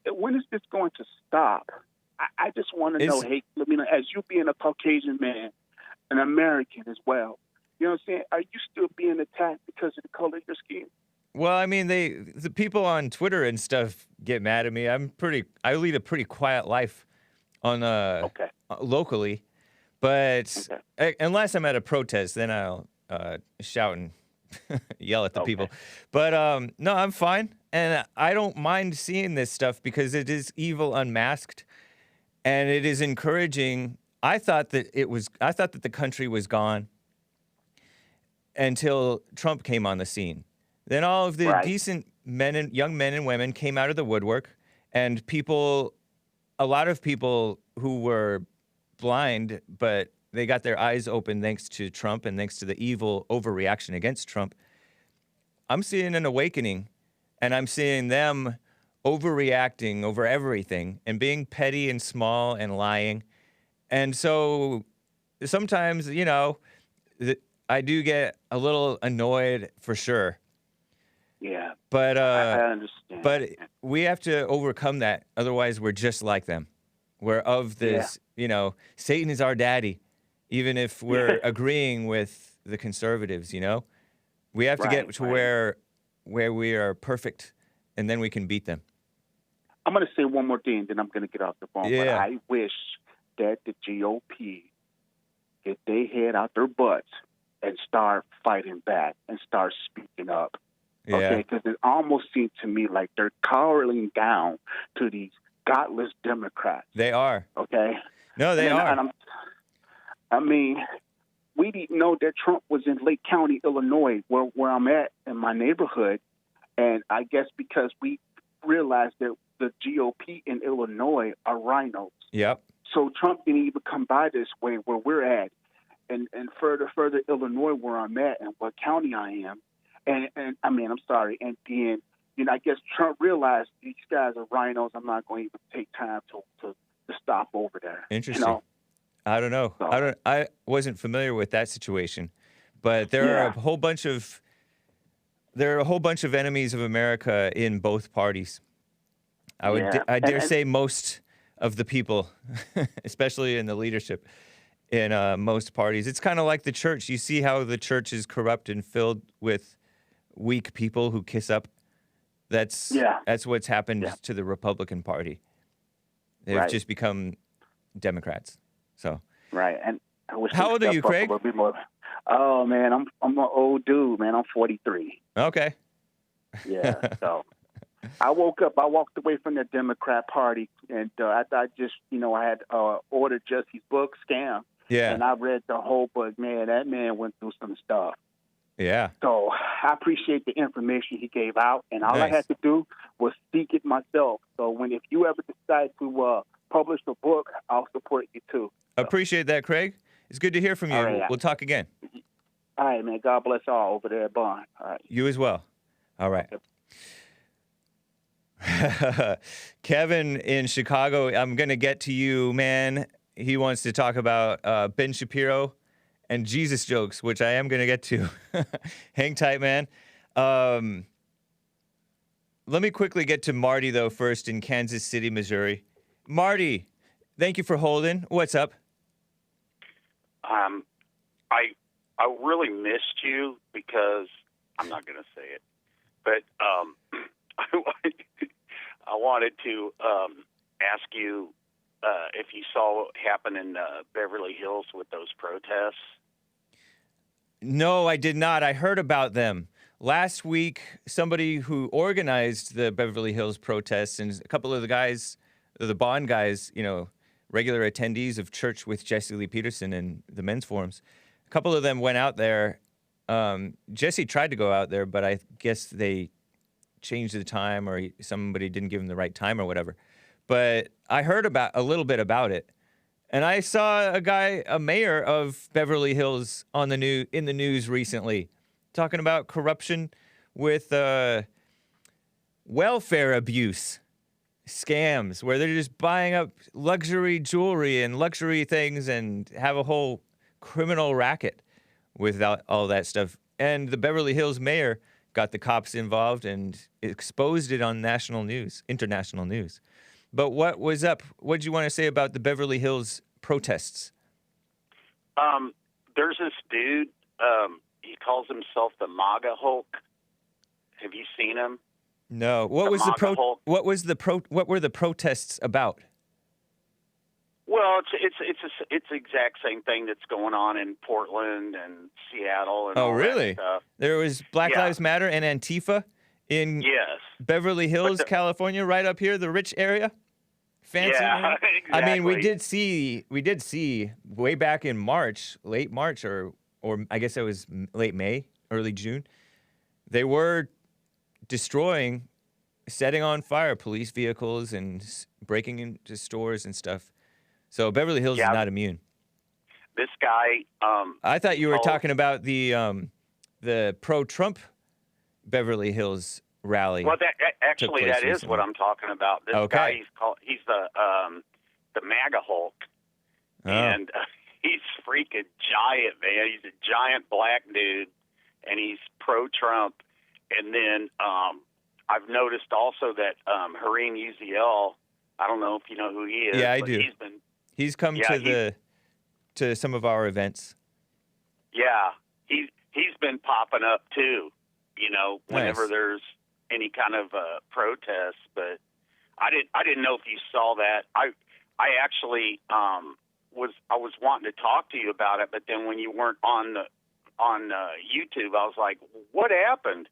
D: When is this going to stop? I just want to know, hey, I mean, as you being a Caucasian man, an American as well, you know what I'm saying? Are you still being attacked because of the color of your skin?
A: Well, I mean, the people on Twitter and stuff get mad at me. I lead a pretty quiet life on locally, but unless I'm at a protest, then I'll shout and yell at the people. But no, I'm fine. And I don't mind seeing this stuff because it is evil unmasked, and it is encouraging. I thought that the country was gone until Trump came on the scene. Then all of the decent young men and women came out of the woodwork, and a lot of people who were blind, but they got their eyes open thanks to Trump and thanks to the evil overreaction against Trump. I'm seeing an awakening. And I'm seeing them overreacting over everything and being petty and small and lying. And so sometimes, you know, I do get a little annoyed for sure.
D: Yeah.
A: But
D: I understand.
A: But we have to overcome that. Otherwise, we're just like them. We're of this, you know, Satan is our daddy, even if we're agreeing with the conservatives, you know? We have to get to where we are perfect, and then we can beat them.
D: I'm going to say one more thing, then I'm going to get off the phone.
A: Yeah.
D: But I wish that the GOP get their head out their butts and start fighting back and start speaking up.
A: Yeah.
D: Okay? Because it almost seems to me like they're cowering down to these godless Democrats.
A: They are.
D: Okay?
A: No, they are.
D: I mean, we didn't know that Trump was in Lake County, Illinois, where I'm at in my neighborhood. And I guess because we realized that the GOP in Illinois are rhinos.
A: Yep.
D: So Trump didn't even come by this way where we're at. And further Illinois where I'm at and what county I am. And I mean, I'm sorry. And then, you know, I guess Trump realized these guys are rhinos. I'm not going to even take time to stop over there.
A: Interesting.
D: You know?
A: I don't know.
D: So,
A: I wasn't familiar with that situation, but there are a whole bunch of enemies of America in both parties. I dare say most of the people, especially in the leadership in most parties. It's kind of like the church. You see how the church is corrupt and filled with weak people who kiss up. That's what's happened to the Republican Party. They've just become Democrats. So
D: and I wish
A: how old are you, Craig?
D: Oh man, I'm an old dude, man. I'm 43.
A: Okay.
D: Yeah. So I woke up. I walked away from the Democrat Party, and after I just, I had ordered Jesse's book, Scam,
A: Yeah.
D: and I read the whole book. Man, that man went through some stuff.
A: Yeah.
D: So I appreciate the information he gave out, and all I
A: Nice.
D: had to do was seek it myself. So if you ever decide to publish a book, I'll support you too.
A: Appreciate that, Craig. It's good to hear from you.
D: All right.
A: We'll talk again.
D: All right, man. God bless all over there at Bond. All right.
A: You as well. All right. Kevin in Chicago, I'm going to get to you, man. He wants to talk about Ben Shapiro and Jesus jokes, which I am going to get to. Hang tight, man. Let me quickly get to Marty, though, first in Kansas City, Missouri. Marty, thank you for holding. What's up?
E: I really missed you because I'm not going to say it, but I wanted to ask you if you saw what happened in Beverly Hills with those protests.
A: No, I did not. I heard about them. Last week, somebody who organized the Beverly Hills protests and a couple of the guys, the Bond guys, regular attendees of Church with Jesse Lee Peterson and the men's forums, a couple of them went out there. Jesse tried to go out there, but I guess they changed the time or somebody didn't give him the right time or whatever. But I heard about a little bit about it. And I saw a mayor of Beverly Hills in the news recently talking about corruption with welfare abuse scams where they're just buying up luxury jewelry and luxury things and have a whole criminal racket with all that stuff. And the Beverly Hills mayor got the cops involved and exposed it on international news. But what was up? What did you want to say about the Beverly Hills protests?
E: There's this dude, he calls himself the MAGA Hulk. Have you seen him?
A: No. What were the protests about?
E: Well, it's the exact same thing that's going on in Portland and Seattle and all
A: really?
E: that stuff.
A: There was Black Lives Matter and Antifa in Beverly Hills, California, right up here, the rich area. Fancy.
E: Yeah, exactly.
A: I mean, we did see way back in late March, or I guess it was late May, early June. They were setting on fire police vehicles and breaking into stores and stuff. So Beverly Hills is not immune.
E: This guy.
A: I thought you were talking about the pro-Trump Beverly Hills rally.
E: Well, that is what I'm talking about. This guy, he's the MAGA Hulk, and he's freaking giant, man. He's a giant black dude, and he's pro-Trump. And then I've noticed also that Harim Uziel, I don't know if you know who he is.
A: Yeah, I
E: but
A: do. He's come to some of our events.
E: Yeah, he's been popping up too. Whenever
A: Nice.
E: there's any kind of protest. But I didn't know if you saw that. I actually was wanting to talk to you about it, but then when you weren't on YouTube, I was like, what happened?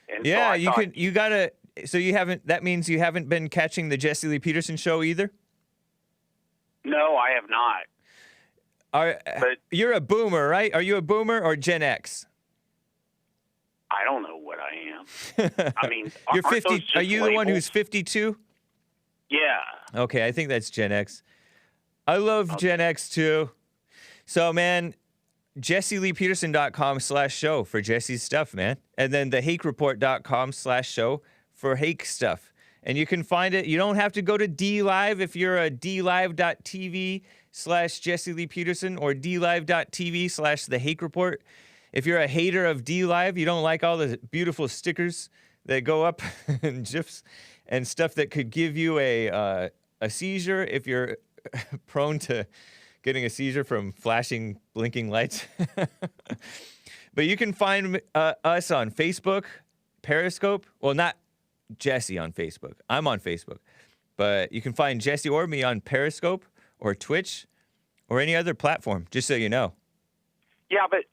E: And
A: Yeah,
E: so
A: that means you haven't been catching the Jesse Lee Peterson show either?
E: No, I have not.
A: You're a boomer, right? Are you a boomer or Gen X?
E: I don't know what I am. I mean,
A: You're 50.
E: those just
A: Are you the one
E: labels?
A: who's 52?
E: Yeah.
A: Okay, I think that's Gen X. I love Gen X too. So, man, JesseLeePeterson.com/show for Jesse's stuff, man. And then the HakeReport.com/show for Hake stuff. And you can find it. You don't have to go to DLive if you're a DLive.tv/Jesse Lee Peterson or DLive.tv/The Hake Report. If you're a hater of DLive, you don't like all the beautiful stickers that go up and GIFs and stuff that could give you a seizure if you're prone to getting a seizure from flashing, blinking lights. But you can find us on Facebook, Periscope. Well, not Jesse on Facebook. I'm on Facebook. But you can find Jesse or me on Periscope or Twitch or any other platform, just so you know.
E: Yeah, but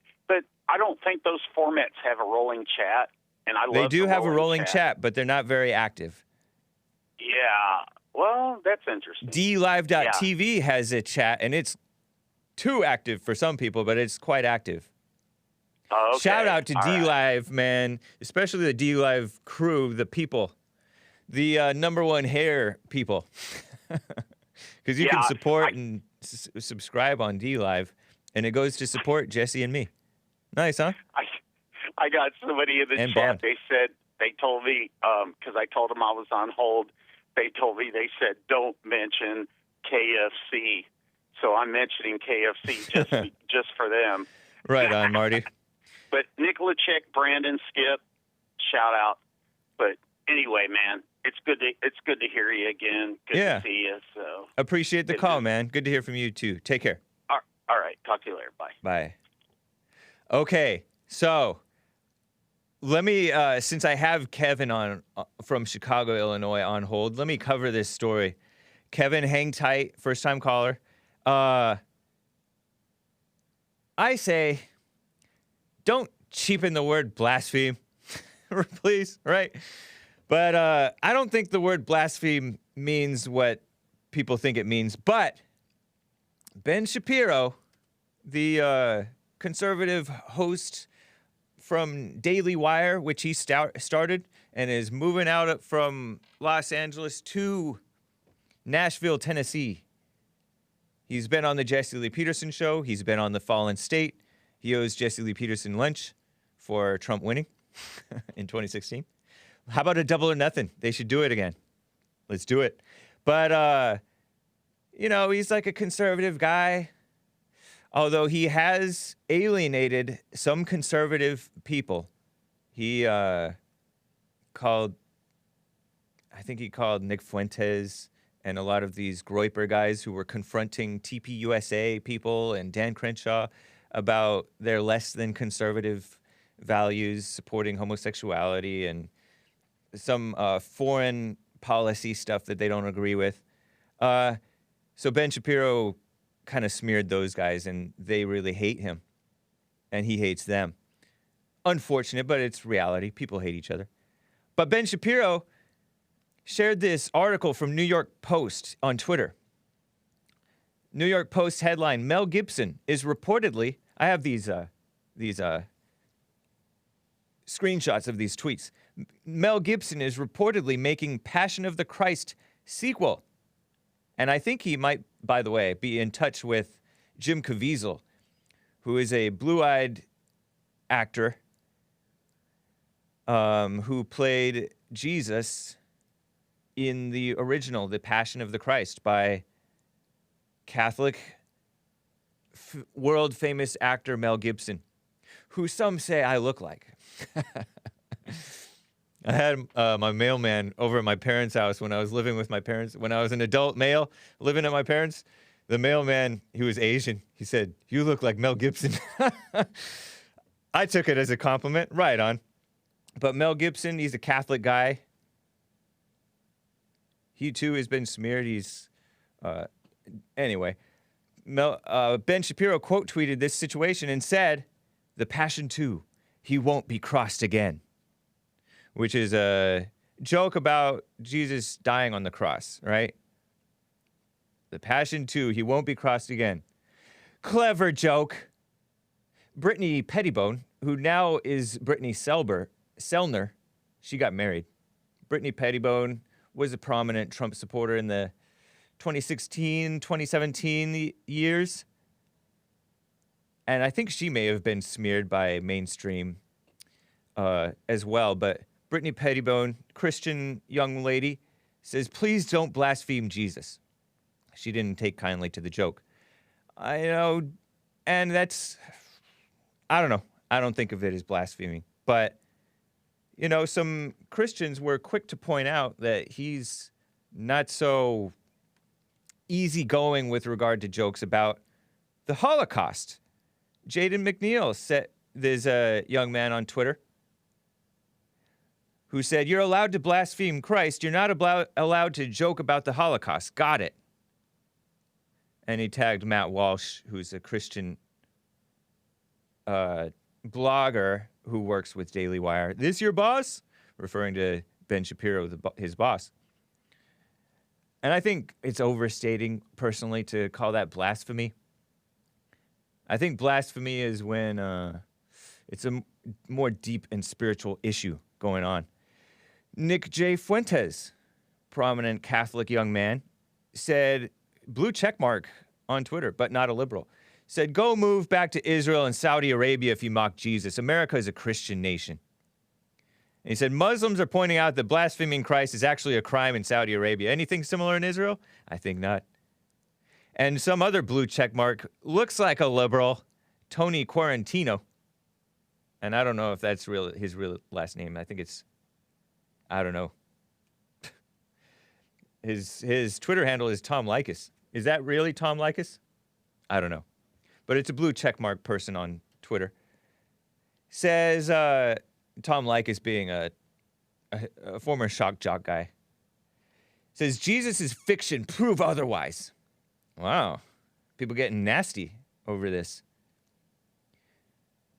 E: I don't think those formats have a rolling chat, and I love
A: They do have a rolling
E: chat.
A: chat, but they're not very active.
E: Yeah, well, that's interesting.
A: DLive.tv has a chat, and it's too active for some people, but it's quite active.
E: Oh, okay.
A: Shout out to
E: All
A: DLive,
E: right.
A: man, especially the DLive crew, the people, the number one hair people. Because you can support and subscribe on DLive, and it goes to support Jesse and me. Nice, huh?
E: I got somebody in the chat.
A: Bond.
E: They told me, because I told them I was on hold, they said, don't mention KFC. So I'm mentioning KFC just for them.
A: Right on, Marty.
E: But Nicola Chick, Brandon, Skip, shout out. But anyway, man, it's good to hear you again. Good to see you. So
A: appreciate the call, man. Good to hear from you too. Take care.
E: All right. Talk to you later. Bye.
A: Bye. Okay, so let me, since I have Kevin on from Chicago, Illinois on hold, let me cover this story. Kevin, hang tight, first-time caller. I say, don't cheapen the word blaspheme, please, right? But I don't think the word blaspheme means what people think it means. But Ben Shapiro, the conservative host from Daily Wire, which he started and is moving out from Los Angeles to Nashville, Tennessee. He's been on the Jesse Lee Peterson show. He's been on The Fallen State. He owes Jesse Lee Peterson lunch for Trump winning in 2016. How about a double or nothing? They should do it again. Let's do it. But, he's like a conservative guy. Although he has alienated some conservative people. He called Nick Fuentes and a lot of these Groyper guys who were confronting TPUSA people and Dan Crenshaw about their less than conservative values, supporting homosexuality and some foreign policy stuff that they don't agree with. So Ben Shapiro kind of smeared those guys, and they really hate him, and he hates them. Unfortunate, but it's reality. People hate each other. But Ben Shapiro shared this article from New York Post on Twitter. New York Post headline, Mel Gibson is reportedly, I have these screenshots of these tweets. Mel Gibson is reportedly making Passion of the Christ sequel. And I think he might, by the way, be in touch with Jim Caviezel, who is a blue-eyed actor who played Jesus in the original, The Passion of the Christ, by Catholic world-famous actor Mel Gibson, who some say I look like. I had my mailman over at my parents' house when I was living with my parents. When I was an adult male living at my parents', the mailman, he was Asian. He said, "You look like Mel Gibson." I took it as a compliment. Right on. But Mel Gibson, he's a Catholic guy. He, too, has been smeared. He's... anyway, Ben Shapiro quote-tweeted this situation and said, "The Passion 2, he won't be crossed again." Which is a joke about Jesus dying on the cross, right? The Passion 2, he won't be crossed again. Clever joke. Brittany Pettibone, who now is Brittany Selner, she got married. Brittany Pettibone was a prominent Trump supporter in the 2016, 2017 years. And I think she may have been smeared by mainstream as well, but Brittany Pettibone, Christian young lady, says, "Please don't blaspheme Jesus." She didn't take kindly to the joke. And that's, I don't know. I don't think of it as blaspheming. But, some Christians were quick to point out that he's not so easygoing with regard to jokes about the Holocaust. Jaden McNeil said, there's a young man on Twitter who said, "You're allowed to blaspheme Christ. You're not allowed to joke about the Holocaust. Got it." And he tagged Matt Walsh, who's a Christian blogger who works with Daily Wire. This your boss? Referring to Ben Shapiro, his boss. And I think it's overstating, personally, to call that blasphemy. I think blasphemy is when it's a more deep and spiritual issue going on. Nick J. Fuentes, prominent Catholic young man, said, blue checkmark on Twitter, but not a liberal, said, go move back to Israel and Saudi Arabia if you mock Jesus. America is a Christian nation. And he said, Muslims are pointing out that blaspheming Christ is actually a crime in Saudi Arabia. Anything similar in Israel? I think not. And some other blue checkmark looks like a liberal, Tony Quarantino. And I don't know if that's his real last name. I think it's, I don't know. His Twitter handle is Tom Likas. Is that really Tom Likas? I don't know. But it's a blue checkmark person on Twitter. Says Tom Likas, being a former shock jock guy, says Jesus is fiction. Prove otherwise. Wow. People getting nasty over this.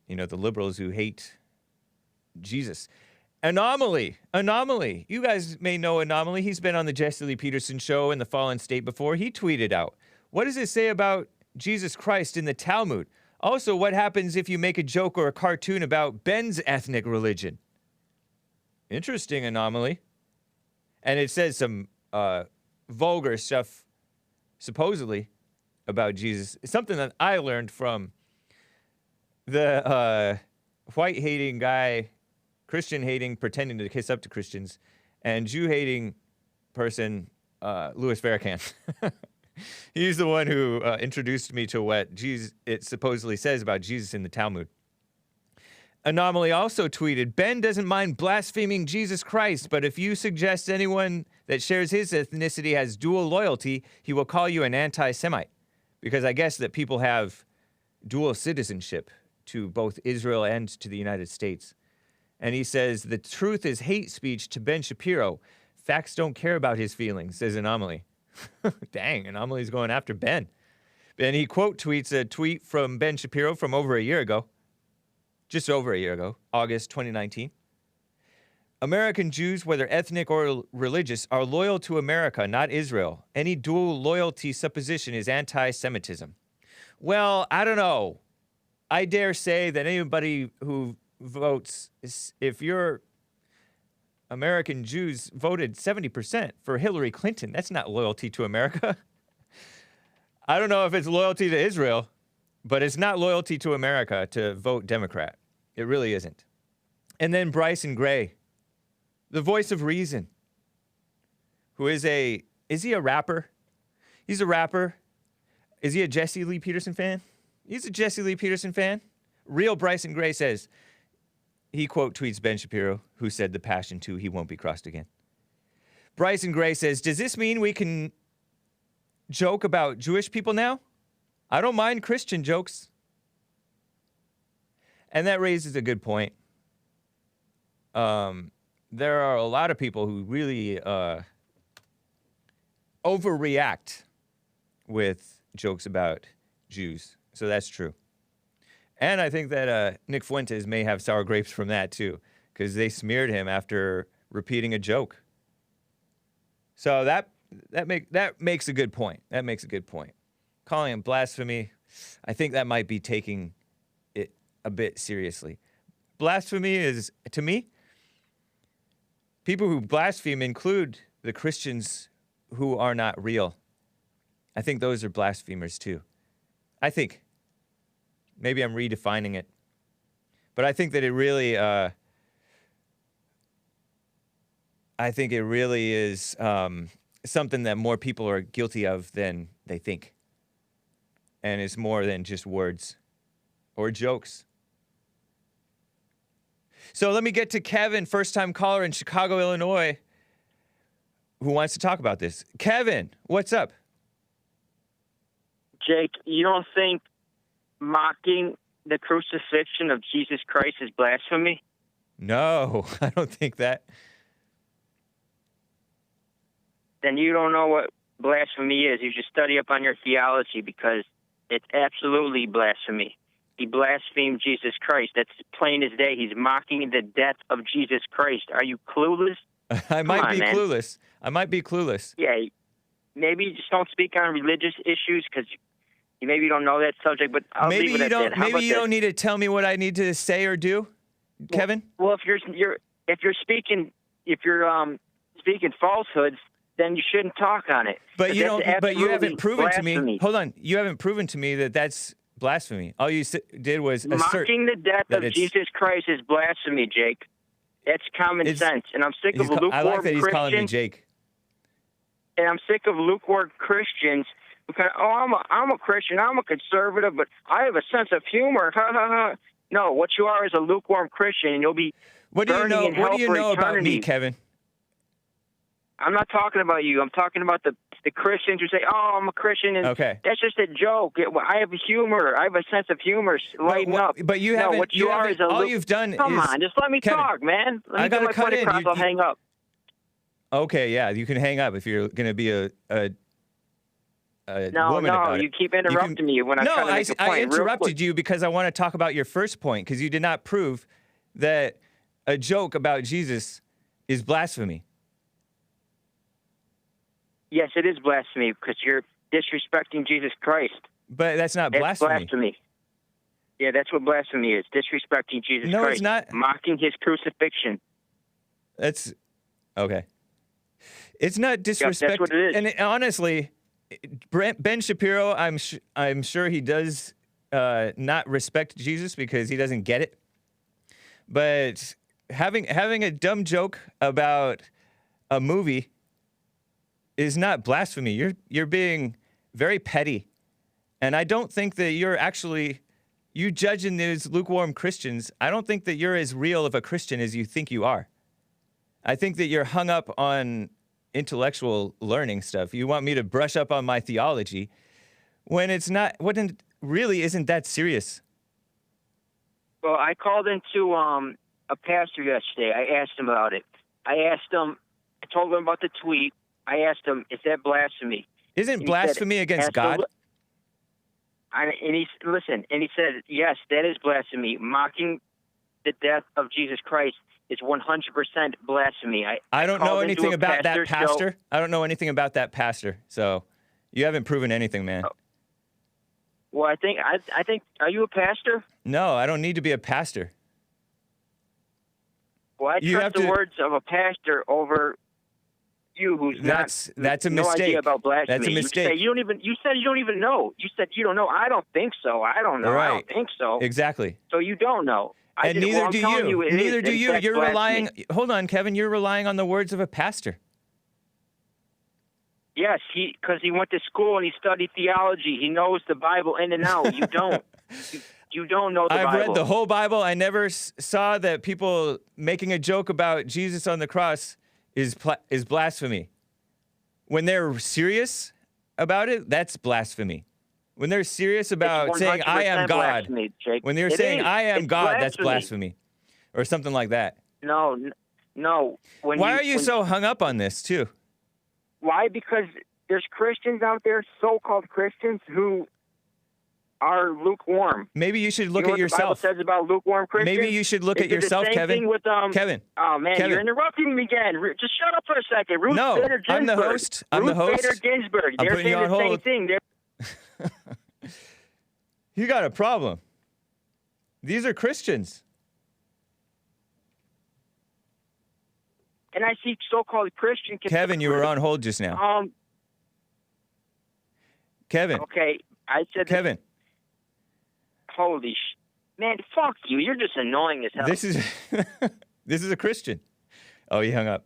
A: You know, the liberals who hate Jesus. Anomaly. You guys may know Anomaly. He's been on the Jesse Lee Peterson show in the Fallen State before. He tweeted out, what does it say about Jesus Christ in the Talmud? Also, what happens if you make a joke or a cartoon about Ben's ethnic religion? Interesting, Anomaly. And it says some vulgar stuff, supposedly, about Jesus. It's something that I learned from the white-hating guy, Christian-hating, pretending to kiss up to Christians, and Jew-hating person, Louis Farrakhan. He's the one who introduced me to what it supposedly says about Jesus in the Talmud. Anomaly also tweeted, Ben doesn't mind blaspheming Jesus Christ, but if you suggest anyone that shares his ethnicity has dual loyalty, he will call you an anti-Semite. Because I guess that people have dual citizenship to both Israel and to the United States. And he says, the truth is hate speech to Ben Shapiro. Facts don't care about his feelings, says Anomaly. Dang, Anomaly's going after Ben. And he quote tweets a tweet from Ben Shapiro from over a year ago. Just over a year ago, August 2019. American Jews, whether ethnic or religious, are loyal to America, not Israel. Any dual loyalty supposition is anti-Semitism. Well, I don't know. I dare say that anybody who votes, if you're American Jews voted 70% for Hillary Clinton, that's not loyalty to America. I don't know if it's loyalty to Israel, but it's not loyalty to America to vote Democrat. It really isn't. And then Bryson Gray, the voice of reason, who is he a rapper? He's a rapper. Is he a Jesse Lee Peterson fan? He's a Jesse Lee Peterson fan. Real Bryson Gray says, he quote tweets Ben Shapiro, who said the Passion 2, he won't be crossed again. Bryson Gray says, does this mean we can joke about Jewish people now? I don't mind Christian jokes. And that raises a good point. There are a lot of people who really overreact with jokes about Jews. So that's true. And I think that Nick Fuentes may have sour grapes from that too, because they smeared him after repeating a joke. So that makes a good point. That makes a good point. Calling him blasphemy, I think that might be taking it a bit seriously. Blasphemy is, to me, people who blaspheme include the Christians who are not real. I think those are blasphemers too. I think. Maybe I'm redefining it. But I think that it really, is something that more people are guilty of than they think. And it's more than just words or jokes. So let me get to Kevin, first-time caller in Chicago, Illinois, who wants to talk about this. Kevin, what's up?
F: Jake, you don't think mocking the crucifixion of Jesus Christ is blasphemy?
A: No, I don't think that.
F: Then you don't know what blasphemy is. You should study up on your theology because it's absolutely blasphemy. He blasphemed Jesus Christ. That's plain as day. He's mocking the death of Jesus Christ. Are you clueless?
A: I might be clueless. I might be clueless.
F: Yeah, maybe you just don't speak on religious issues because maybe you don't know that subject. But I'll leave it at that.
A: Maybe you don't need to tell me what I need to say or do, Kevin.
F: Well, if you're speaking falsehoods, then you shouldn't talk on it.
A: But you don't. But you haven't proven to me. Hold on. You haven't proven to me that that's blasphemy. All you did was assert
F: mocking the death of Jesus Christ is blasphemy, Jake. That's common sense, and I'm sick of lukewarm
A: I like that he's
F: Christians.
A: calling me Jake.
F: And I'm sick of lukewarm Christians who kind of, I'm a Christian, I'm a conservative, but I have a sense of humor. Ha ha ha. No, what you are is a lukewarm Christian, and you'll be.
A: What do you know? What do you know about me, Kevin?
F: I'm not talking about you. I'm talking about the Christians who say, "Oh, I'm a Christian," and that's just a joke. I have humor. I have a sense of humor. Lighten up.
A: But you haven't.
F: What you are is a
A: all you've done.
F: Come on, just let me talk, man. Let me get my point across. I'll hang up.
A: Okay, yeah, you can hang up if you're going to be a woman about it.
F: You keep interrupting me when I'm trying to make a point.
A: I interrupted you because I want to talk about your first point because you did not prove that a joke about Jesus is blasphemy.
F: Yes, it is blasphemy because you're disrespecting Jesus Christ.
A: But that's not blasphemy.
F: That's blasphemy. Yeah, that's what blasphemy is. Disrespecting Jesus Christ.
A: No, it's not.
F: Mocking his crucifixion.
A: That's okay. It's not disrespect.
F: That's what it is.
A: And honestly, Ben Shapiro, I'm sure he does not respect Jesus because he doesn't get it. But having a dumb joke about a movie is not blasphemy. You're being very petty. And I don't think that you judging these lukewarm Christians, I don't think that you're as real of a Christian as you think you are. I think that you're hung up on intellectual learning stuff. You want me to brush up on my theology when really isn't that serious.
F: Well, I called into a pastor yesterday. I asked him about it. I told him about the tweet. I asked him, is that blasphemy?
A: Isn't blasphemy against God?
F: And he said, yes, that is blasphemy. Mocking the death of Jesus Christ is 100% blasphemy.
A: I don't know anything about that pastor. I don't know anything about that pastor. So you haven't proven anything, man.
F: Well, I think, are you a pastor?
A: No, I don't need to be a pastor.
F: Well, I trust the words of a pastor over you, who's
A: that's a mistake.
F: No idea about blasphemy.
A: That's a mistake.
F: You said you don't even know. You said you don't know. I don't think so. I don't know.
A: Right.
F: I don't think so.
A: Exactly.
F: So you don't know.
A: And neither do you. Neither do you. You're relying. Hold on, Kevin. You're relying on the words of a pastor.
F: Yes, because he went to school and he studied theology. He knows the Bible in and out. You don't. You don't know the Bible.
A: I've read the whole Bible. I never saw that people making a joke about Jesus on the cross is blasphemy. When they're serious about it, that's blasphemy. When they're serious about saying, I am God, when they're saying, I am God, that's blasphemy. Or something like that.
F: No.
A: Why are you so hung up on this, too?
F: Why? Because there's Christians out there, so-called Christians, who are lukewarm.
A: Maybe you should look at yourself.
F: What the Bible says about lukewarm Christians?
A: Maybe you should look at yourself, Kevin. Kevin.
F: Oh, man,
A: Kevin.
F: You're interrupting me again. Just shut up for a second.
A: No, I'm the host. I'm the host.
F: Ruth Bader Ginsburg.
A: I'm
F: They're
A: putting you
F: saying
A: on
F: the
A: hold.
F: same thing.
A: You got a problem. These are Christians.
F: And I see so-called Christian...
A: Kevin, you were on hold just now. Kevin.
F: Okay, I said...
A: Kevin.
F: Holy man, fuck you. You're just annoying as hell.
A: This is a Christian. Oh, he hung up.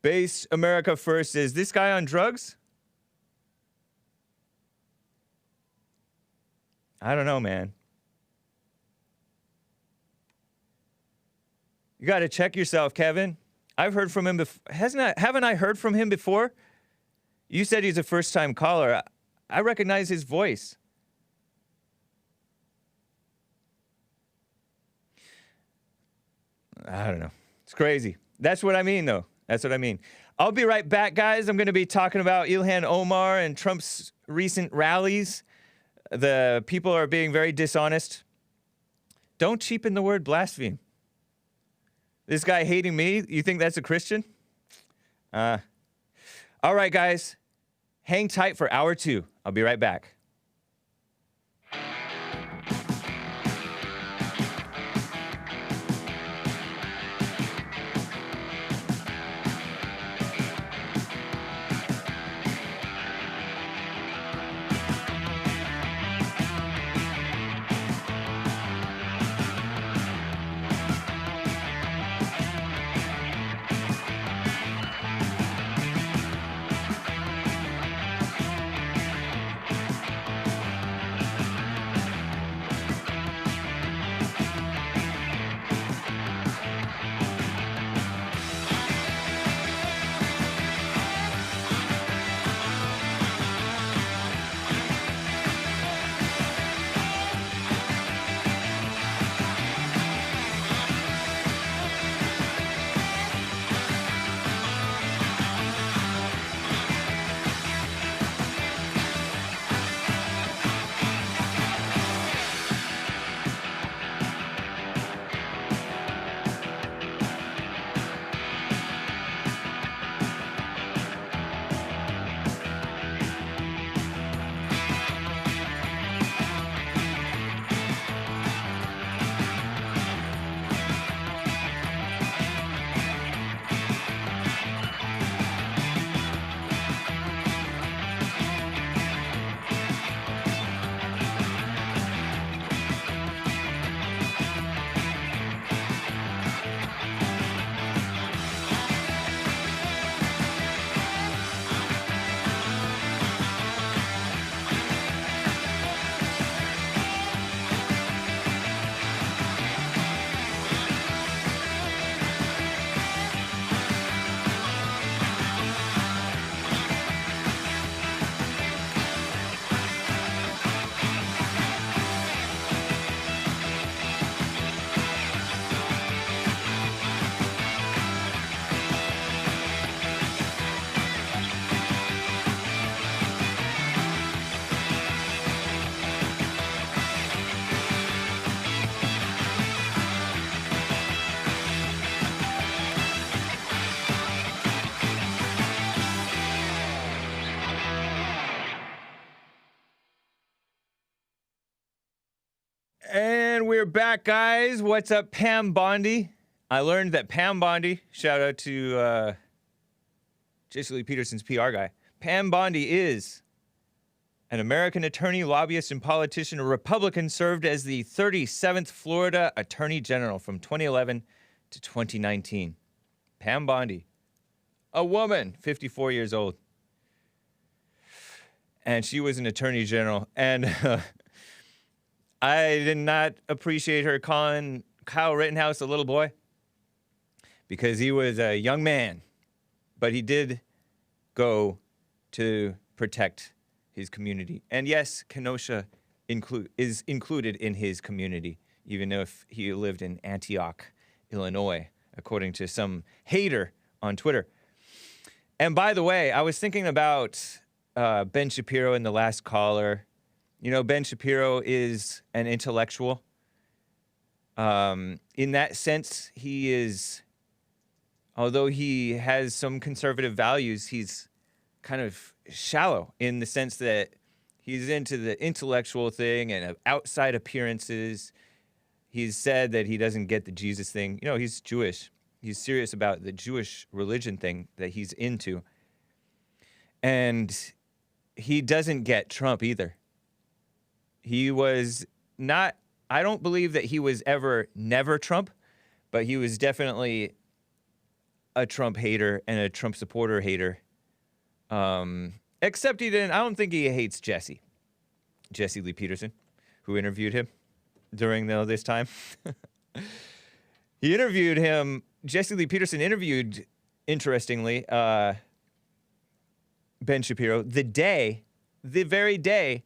A: Base America First. Is this guy on drugs? I don't know, man. You got to check yourself, Kevin. I've heard from him before. Haven't I heard from him before? You said he's a first-time caller. I recognize his voice. I don't know. It's crazy. That's what I mean, though. That's what I mean. I'll be right back, guys. I'm going to be talking about Ilhan Omar and Trump's recent rallies, the people are being very dishonest. Don't cheapen the word blaspheme. This guy hating me, you think that's a Christian? All right, guys. Hang tight for hour 2. I'll be right back. And we're back, guys. What's up, Pam Bondi? I learned that Pam Bondi, shout out to Jesse Lee Peterson's PR guy. Pam Bondi is an American attorney, lobbyist, and politician. A Republican, served as the 37th Florida Attorney General from 2011 to 2019. Pam Bondi, a woman, 54 years old. And she was an attorney general. And I did not appreciate her calling Kyle Rittenhouse a little boy because he was a young man. But he did go to protect his community. And yes, Kenosha is included in his community, even if he lived in Antioch, Illinois, according to some hater on Twitter. And by the way, I was thinking about Ben Shapiro and the last caller. You know, Ben Shapiro is an intellectual. In that sense, he is, although he has some conservative values, he's kind of shallow in the sense that he's into the intellectual thing and outside appearances. He's said that he doesn't get the Jesus thing. You know, he's Jewish. He's serious about the Jewish religion thing that he's into. And he doesn't get Trump either. He was not, I don't believe that he was ever never Trump, but he was definitely a Trump hater and a Trump supporter hater. Except he didn't, I don't think he hates Jesse Lee Peterson, who interviewed him during this time. He interviewed him, Jesse Lee Peterson interviewed, interestingly, Ben Shapiro the very day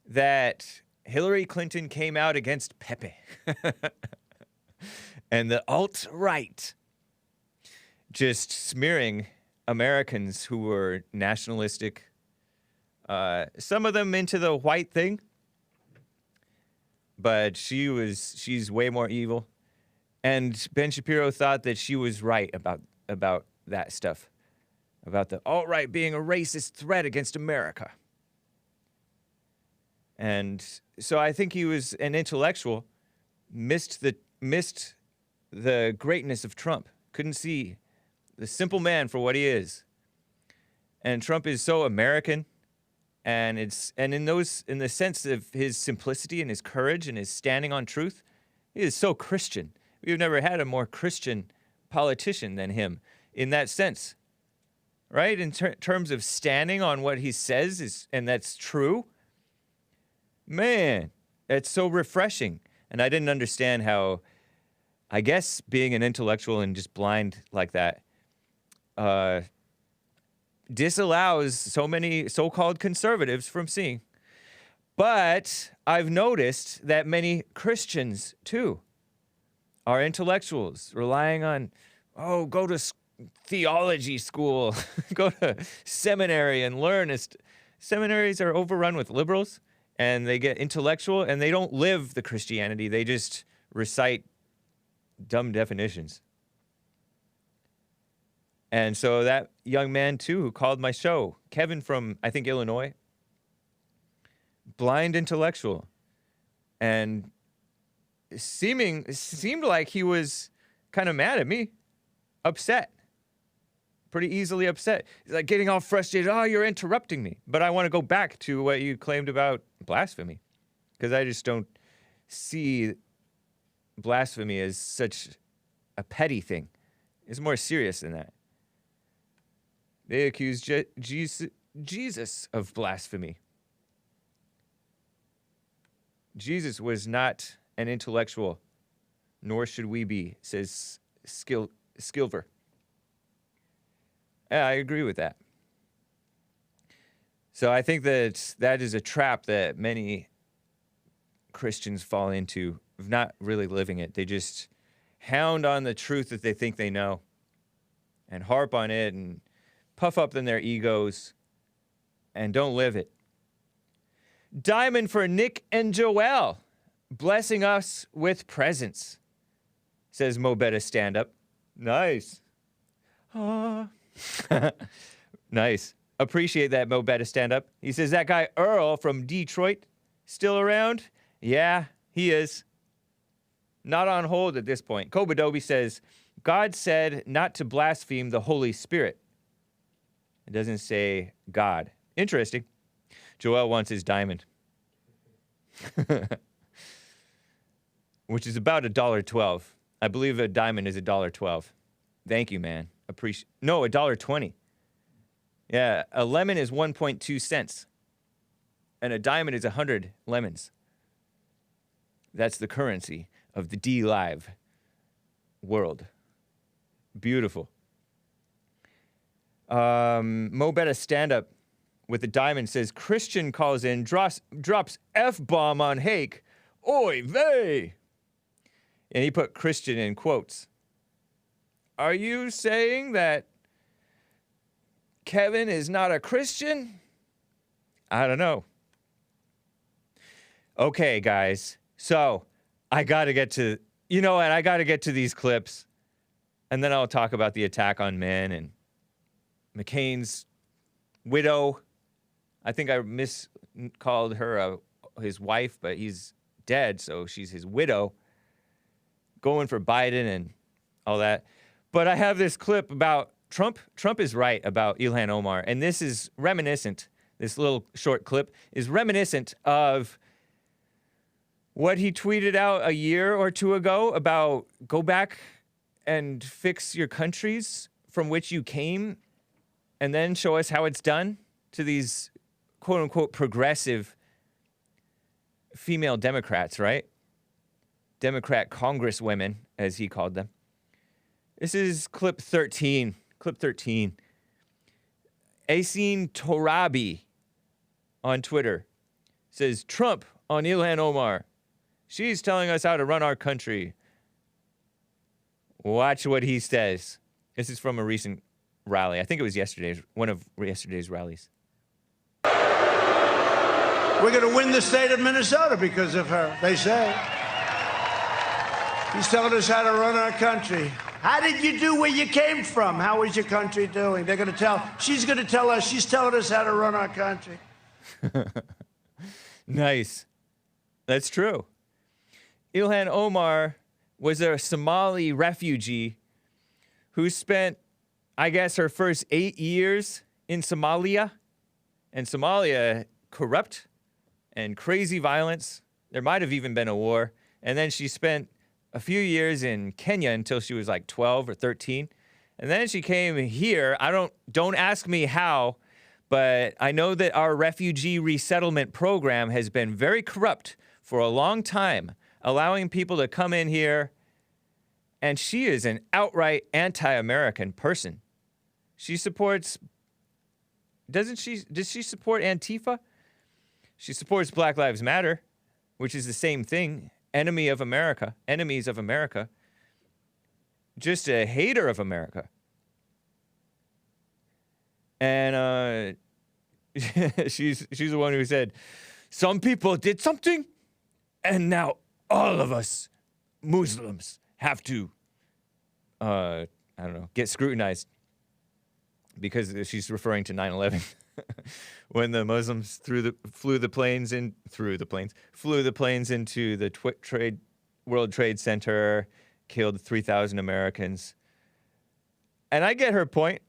A: that Hillary Clinton came out against Pepe. And the alt-right just smearing Americans who were nationalistic, Some of them into the white thing, but she's way more evil. And Ben Shapiro thought that she was right about that stuff, about the alt-right being a racist threat against America. And so I think he was an intellectual, missed the greatness of Trump, couldn't see the simple man for what he is. And Trump is so American, and in the sense of his simplicity and his courage and his standing on truth, he is so Christian. We've never had a more Christian politician than him in that sense, right? In terms of standing on what he says, and that's true. Man, it's so refreshing. And I didn't understand how, I guess, being an intellectual and just blind like that disallows so many so-called conservatives from seeing. But I've noticed that many Christians, too, are intellectuals relying on, go to theology school, go to seminary and learn. Seminaries are overrun with liberals, and they get intellectual, and they don't live the Christianity. They just recite dumb definitions. And so that young man, too, who called my show, Kevin from, I think, Illinois, blind intellectual, and seemed like he was kind of mad at me, upset, pretty easily upset. He's like getting all frustrated. Oh, you're interrupting me. But I want to go back to what you claimed about blasphemy, because I just don't see blasphemy as such a petty thing. It's more serious than that. They accuse Jesus of blasphemy. Jesus was not an intellectual, nor should we be, says Skilver. Yeah, I agree with that. So I think that is a trap that many Christians fall into, of not really living it. They just hound on the truth that they think they know and harp on it and puff up in their egos and don't live it. Diamond for Nick and Joelle, blessing us with presents, says Mobetta Stand Up. Nice. Nice. Appreciate that, Mobetta Stand Up. He says, that guy Earl from Detroit still around? Yeah, he is. Not on hold at this point. Kobadobi says, God said not to blaspheme the Holy Spirit. It doesn't say God. Interesting. Joel wants his diamond. Which is about $1.12. I believe a diamond is $1.12. Thank you, man. No, $1.20. Yeah, a lemon is 1.2 cents. And a diamond is 100 lemons. That's the currency of the D-Live world. Beautiful. Mobetta Stand Up with a diamond says, Christian calls in, drops F-bomb on Hake. Oy vey. And he put Christian in quotes. Are you saying that Kevin is not a Christian? I don't know. Okay, guys. So I got to get to, I got to get to these clips. And then I'll talk about the attack on men and McCain's widow. I think I miscalled her his wife, but he's dead, so she's his widow. Going for Biden and all that. But I have this clip about Trump. Trump is right about Ilhan Omar, and this is reminiscent. This little short clip is reminiscent of what he tweeted out a year or two ago about go back and fix your countries from which you came and then show us how it's done to these quote-unquote progressive female Democrats, right? Democrat congresswomen, as he called them. This is clip 13. Clip 13. Asin Torabi on Twitter says, Trump on Ilhan Omar. She's telling us how to run our country. Watch what he says. This is from a recent rally. I think it was one of yesterday's rallies.
G: We're going to win the state of Minnesota because of her, they say. She's telling us how to run our country. How did you do where you came from? How is your country doing? They're going to tell, she's going to tell us, she's telling us how to run our country.
A: Nice. That's true. Ilhan Omar was a Somali refugee who spent, I guess, her first 8 years in Somalia. And Somalia, corrupt and crazy violence. There might have even been a war. And then she spent a few years in Kenya until she was like 12 or 13. And then she came here. Don't ask me how, but I know that our refugee resettlement program has been very corrupt for a long time, allowing people to come in here. And she is an outright anti-American person. She supports, does she support Antifa? She supports Black Lives Matter, which is the same thing. Enemies of America. Just a hater of America. And she's the one who said, some people did something, and now all of us Muslims have to, get scrutinized. Because she's referring to 9/11. When the Muslims flew the planes into the World Trade Center, killed 3,000 Americans. And I get her point.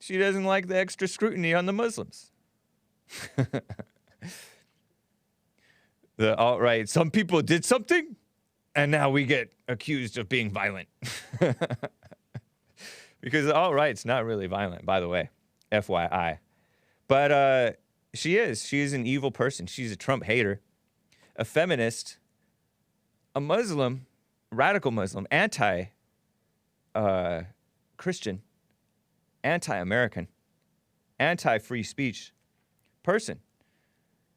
A: She doesn't like the extra scrutiny on the Muslims. The alt-right, some people did something, and now we get accused of being violent. Because the alt-right's not really violent, by the way. FYI. But she is. She is an evil person. She's a Trump hater, a feminist, a Muslim, radical Muslim, anti-Christian, anti-American, anti-free speech person.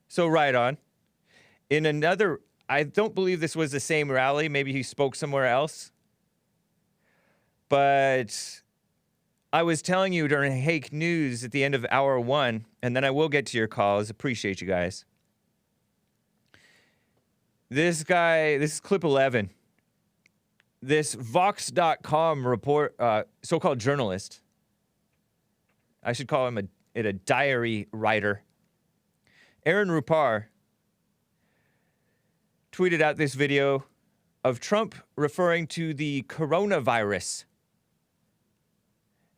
A: So right on. In another, I don't believe this was the same rally. Maybe he spoke somewhere else. But I was telling you during Hake News at the end of hour 1, and then I will get to your calls. Appreciate you guys. This guy, this is clip 11. This Vox.com report, so-called journalist, I should call him a diary writer, Aaron Rupar, tweeted out this video of Trump referring to the coronavirus.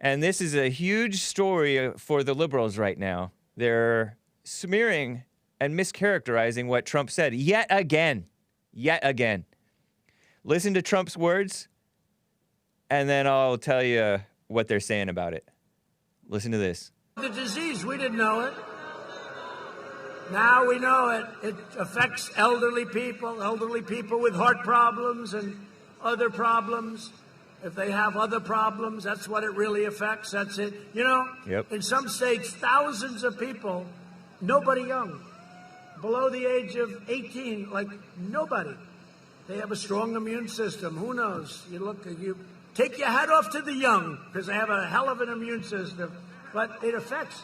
A: And this is a huge story for the liberals right now. They're smearing and mischaracterizing what Trump said yet again. Yet again. Listen to Trump's words, and then I'll tell you what they're saying about it. Listen to this.
G: The disease, we didn't know it. Now we know it. It affects elderly people with heart problems and other problems. If they have other problems, that's what it really affects. That's it. You know, In some states, thousands of people, nobody young, below the age of 18, like nobody. They have a strong immune system. Who knows? You take your hat off to the young because they have a hell of an immune system. But it affects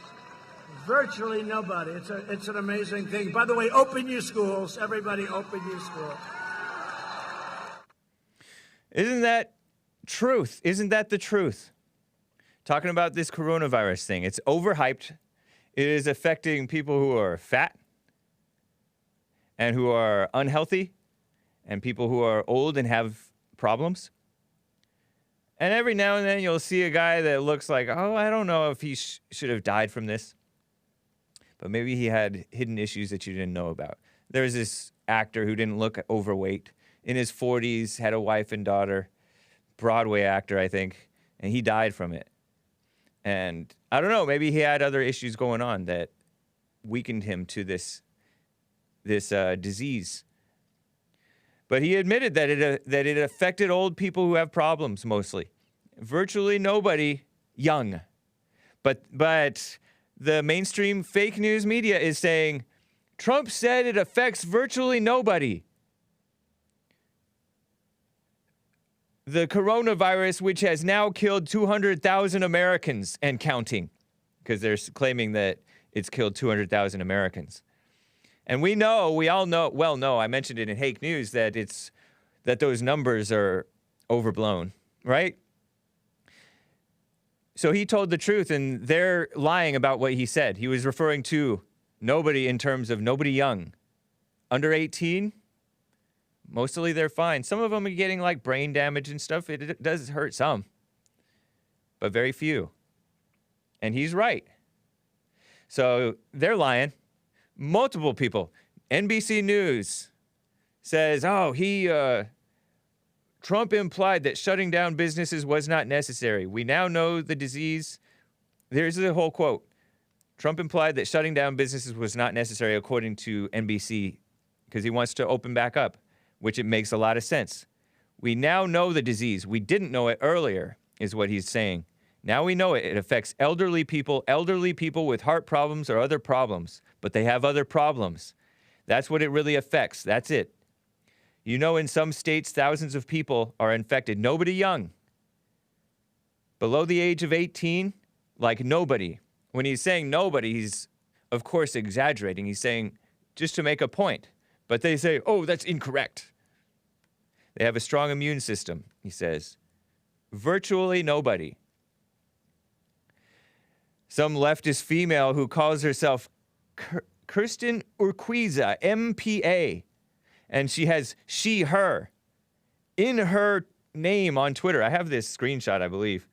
G: virtually nobody. It's an amazing thing. By the way, open your schools. Everybody open your schools.
A: Isn't that truth? Isn't that the truth? Talking about this coronavirus thing. It's overhyped. It is affecting people who are fat and who are unhealthy and people who are old and have problems. And every now and then you'll see a guy that looks like, oh, I don't know if he should have died from this. But maybe he had hidden issues that you didn't know about. There's this actor who didn't look overweight, in his 40s, had a wife and daughter, Broadway actor, I think, and he died from it. And I don't know, maybe he had other issues going on that weakened him to this disease. But he admitted that it affected old people who have problems mostly. Virtually nobody young. But the mainstream fake news media is saying, Trump said it affects virtually nobody. The coronavirus, which has now killed 200,000 Americans and counting, because they're claiming that it's killed 200,000 Americans. And we all know, I mentioned it in Hake News, that those numbers are overblown, right? So he told the truth, and they're lying about what he said. He was referring to nobody in terms of nobody young. Under 18, mostly they're fine. Some of them are getting like brain damage and stuff. It does hurt some, but very few. And he's right. So they're lying. Multiple people. NBC News says, Trump implied that shutting down businesses was not necessary. We now know the disease. There's the whole quote. Trump implied that shutting down businesses was not necessary, according to NBC, because he wants to open back up, which it makes a lot of sense. We now know the disease. We didn't know it earlier, is what he's saying. Now we know it. It affects elderly people with heart problems or other problems, but they have other problems. That's what it really affects. That's it. You know, in some states, thousands of people are infected. Nobody young. Below the age of 18, like nobody. When he's saying nobody, he's, of course, exaggerating. He's saying just to make a point. But they say, oh, that's incorrect. They have a strong immune system, he says. Virtually nobody. Some leftist female who calls herself Kirsten Urquiza, MPA, and she has she, her in her name on Twitter. I have this screenshot, I believe,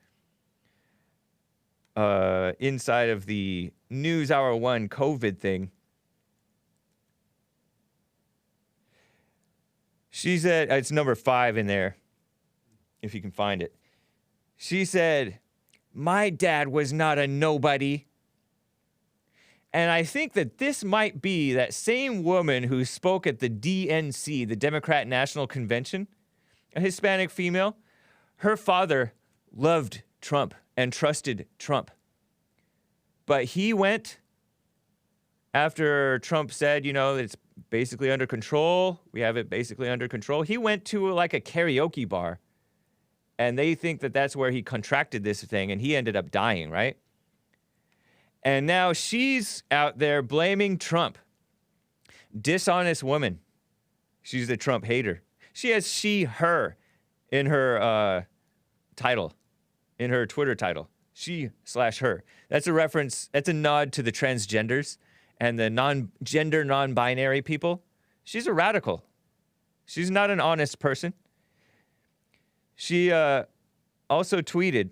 A: inside of the NewsHour 1 COVID thing. She said, it's number 5 in there, if you can find it. She said, my dad was not a nobody. And I think that this might be that same woman who spoke at the DNC, the Democrat National Convention, a Hispanic female. Her father loved Trump and trusted Trump. But he went, after Trump said, it's basically under control, we have it basically under control, he went to like a karaoke bar. And they think that that's where he contracted this thing, and he ended up dying, right? And now she's out there blaming Trump. Dishonest woman. She's a Trump hater. She has she, her in her title, in her Twitter title. She/her. That's a reference, that's a nod to the transgenders and the non-gender, non-binary people. She's a radical. She's not an honest person. She also tweeted,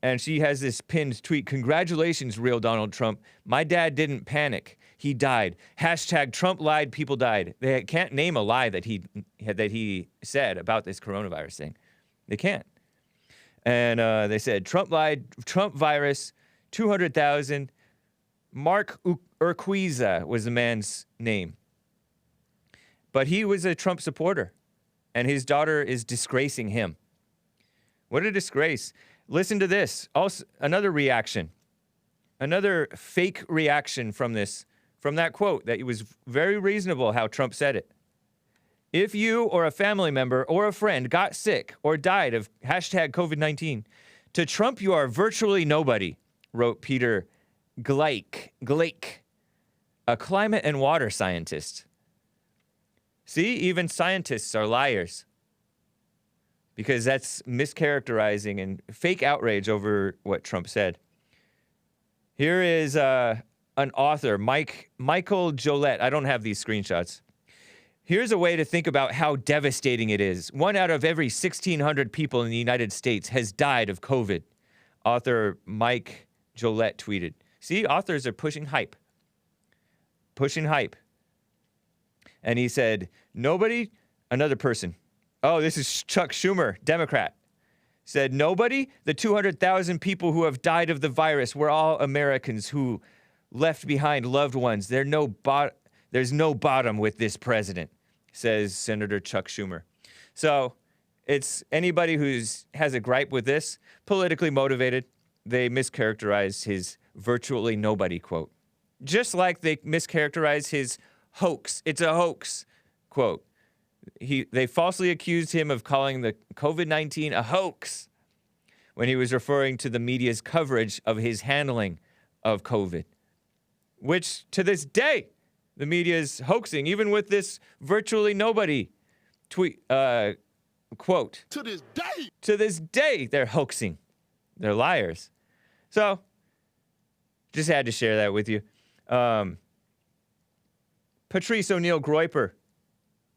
A: and she has this pinned tweet, "Congratulations, real Donald Trump. My dad didn't panic. He died. Hashtag Trump lied, people died." They can't name a lie that he said about this coronavirus thing. They can't. And they said, Trump lied, Trump virus, 200,000. Mark Urquiza was the man's name. But he was a Trump supporter. And his daughter is disgracing him. What a disgrace. Listen to this. Also, another reaction. Another fake reaction from that quote, that it was very reasonable how Trump said it. If you or a family member or a friend got sick or died of hashtag COVID-19, to Trump you are virtually nobody, wrote Peter Glake, a climate and water scientist. See, even scientists are liars. Because that's mischaracterizing and fake outrage over what Trump said. Here is an author, Michael Jolette. I don't have these screenshots. Here's a way to think about how devastating it is. 1 out of every 1,600 people in the United States has died of COVID. Author Mike Jolette tweeted. See, authors are pushing hype. Pushing hype. And he said, nobody, another person. Oh, this is Chuck Schumer, Democrat. Said, nobody, the 200,000 people who have died of the virus were all Americans who left behind loved ones. There's no bottom with this president, says Senator Chuck Schumer. So it's anybody who has a gripe with this, politically motivated, they mischaracterize his virtually nobody quote. Just like they mischaracterize his hoax. It's a hoax quote. They falsely accused him of calling the COVID-19 a hoax when he was referring to the media's coverage of his handling of COVID, which to this day, The media is hoaxing, even with this virtually nobody tweet quote.
C: To this day.
A: To this day, they're hoaxing. They're liars. So, just had to share that with you. Patrice O'Neill Groyper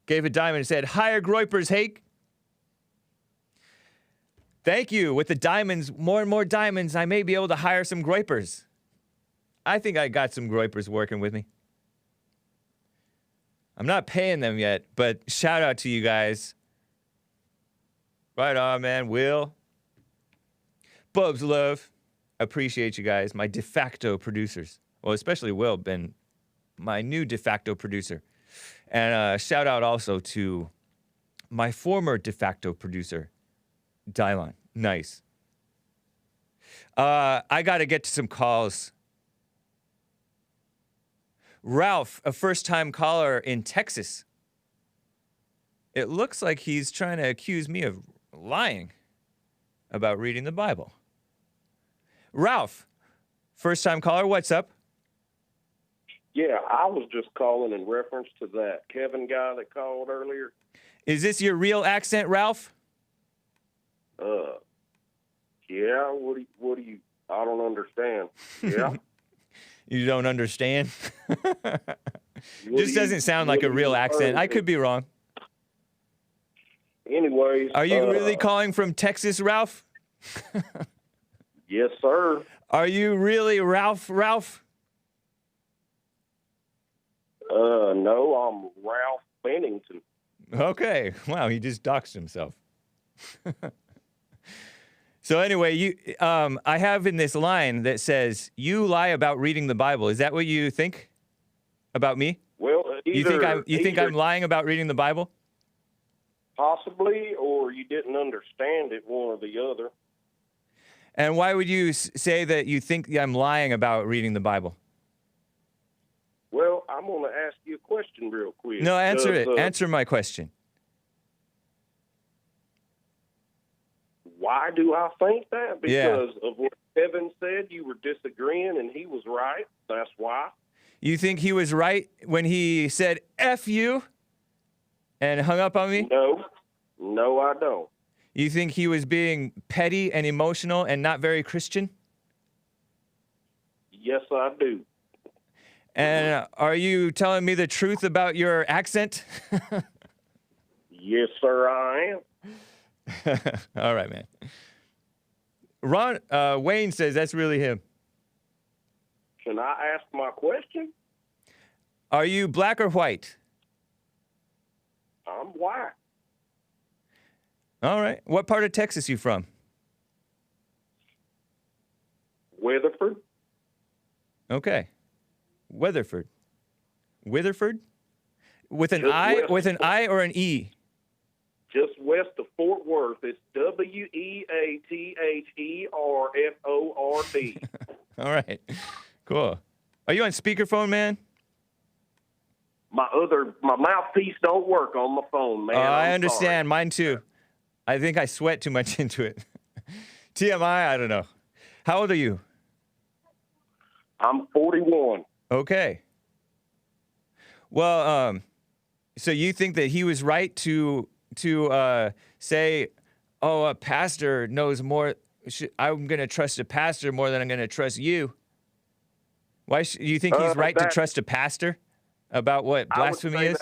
A: gave a diamond and said, hire Groypers, Hake. Thank you. With the diamonds, more and more diamonds, I may be able to hire some Groypers. I think I got some Groypers working with me. I'm not paying them yet, but shout out to you guys. Right on, man. Will. Bubs Love. Appreciate you guys. My de facto producers. Well, especially Will, been my new de facto producer. And shout out also to my former de facto producer, Dylan. Nice. I got to get to some calls. Ralph, a first-time caller in Texas. It looks like he's trying to accuse me of lying about reading the Bible. Ralph, first-time caller, what's up?
H: Yeah, I was just calling in reference to that Kevin guy that called earlier.
A: Is this your real accent, Ralph?
H: Yeah, what do you, I don't understand. Yeah.
A: You don't understand? Just doesn't sound like a real accent. I could be wrong.
H: Anyways.
A: Are you really calling from Texas, Ralph?
H: Yes, sir.
A: Are you really Ralph?
H: No, I'm Ralph Bennington.
A: Okay. Wow, he just doxed himself. So anyway, I have in this line that says, you lie about reading the Bible. Is that what you think about me?
H: Well,
A: you think I'm lying about reading the Bible?
H: Possibly, or you didn't understand it, one or the other.
A: And why would you say that you think I'm lying about reading the Bible?
H: Well, I'm going to ask you a question real quick.
A: No, answer it. Answer my question.
H: Why do I think that? Because of what Kevin said, you were disagreeing, and he was right. That's why.
A: You think he was right when he said F you and hung up on me?
H: No, I don't.
A: You think he was being petty and emotional and not very Christian?
H: Yes, I do.
A: And are you telling me the truth about your accent?
H: Yes, sir, I am.
A: All right, man. Wayne says that's really him.
H: Can I ask my question?
A: Are you black or white?
H: I'm white.
A: All right. What part of Texas you from?
H: Weatherford.
A: Okay. Weatherford. Witherford? With an
H: Just
A: I?
H: west.
A: With an I or an E?
H: Just west of Fort Worth. It's WEATHERFORD.
A: All right. Cool. Are you on speakerphone, man?
H: My mouthpiece don't work on my phone, man.
A: I
H: I'm
A: understand.
H: sorry.
A: Mine too. I think I sweat too much into it. TMI, I don't know. How old are you?
H: I'm 41.
A: Okay. Well, so you think that he was right to say, oh, a pastor knows more. I'm going to trust a pastor more than I'm going to trust you. Why you think he's right to trust a pastor about what blasphemy is?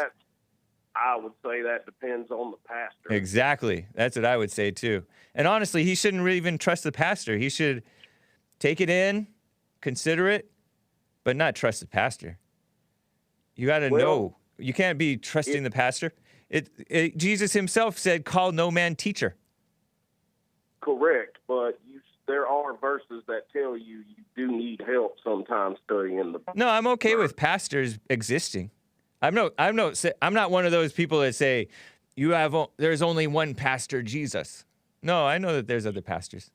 H: I would say that depends on the pastor.
A: Exactly. That's what I would say too. And honestly, he shouldn't really even trust the pastor. He should take it in, consider it, but not trust the pastor. You got to know. You can't be trusting the pastor. Jesus himself said, call no man teacher.
H: Correct, but there are verses that tell you do need help sometimes studying the Bible.
A: No, I'm okay with pastors existing. I'm not one of those people that say there's only one pastor, Jesus. No, I know that there's other pastors.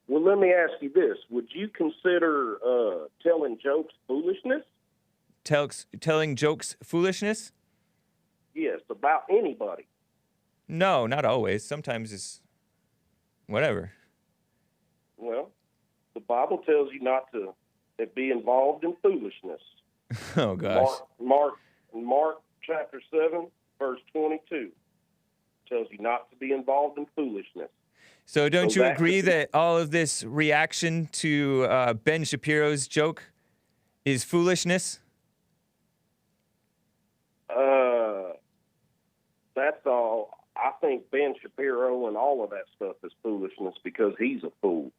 H: Well, let me ask you this. Would you consider telling jokes foolishness?
A: Telling jokes foolishness?
H: Yes, about anybody.
A: No, not always. Sometimes it's whatever.
H: Well, the Bible tells you not to be involved in foolishness.
A: Oh, gosh.
H: Mark chapter 7, verse 22 tells you not to be involved in foolishness.
A: So don't you agree that all of this reaction to Ben Shapiro's joke is foolishness?
H: That's all. I think Ben Shapiro and all of that stuff is foolishness because he's a fool.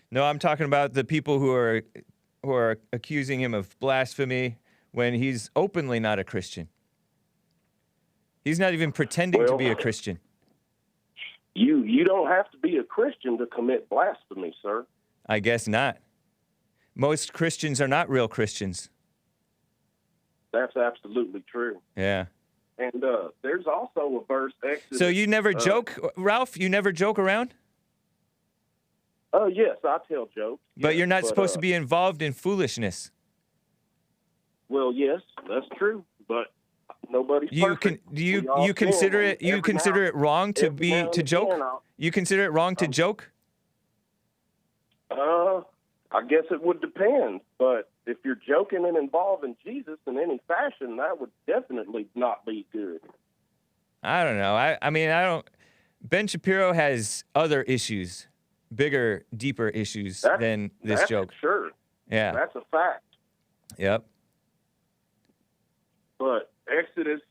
A: No, I'm talking about the people who are accusing him of blasphemy when he's openly not a Christian. He's not even pretending to be a Christian.
H: You don't have to be a Christian to commit blasphemy, sir.
A: I guess not. Most Christians are not real Christians.
H: That's absolutely true.
A: Yeah.
H: And there's also a verse, Exodus.
A: So you never joke, Ralph? You never joke around?
H: Oh, yes, I tell jokes.
A: But you're not supposed to be involved in foolishness.
H: Well, yes, that's true. But nobody's perfect.
A: Do you consider it wrong to joke? You consider it wrong to joke?
H: I guess it would depend, but if you're joking and involving Jesus in any fashion, that would definitely not be good.
A: I don't know. I mean, I don't. Ben Shapiro has other issues, bigger, deeper issues than this joke.
H: Sure.
A: Yeah.
H: That's a fact.
A: Yep.
H: But Exodus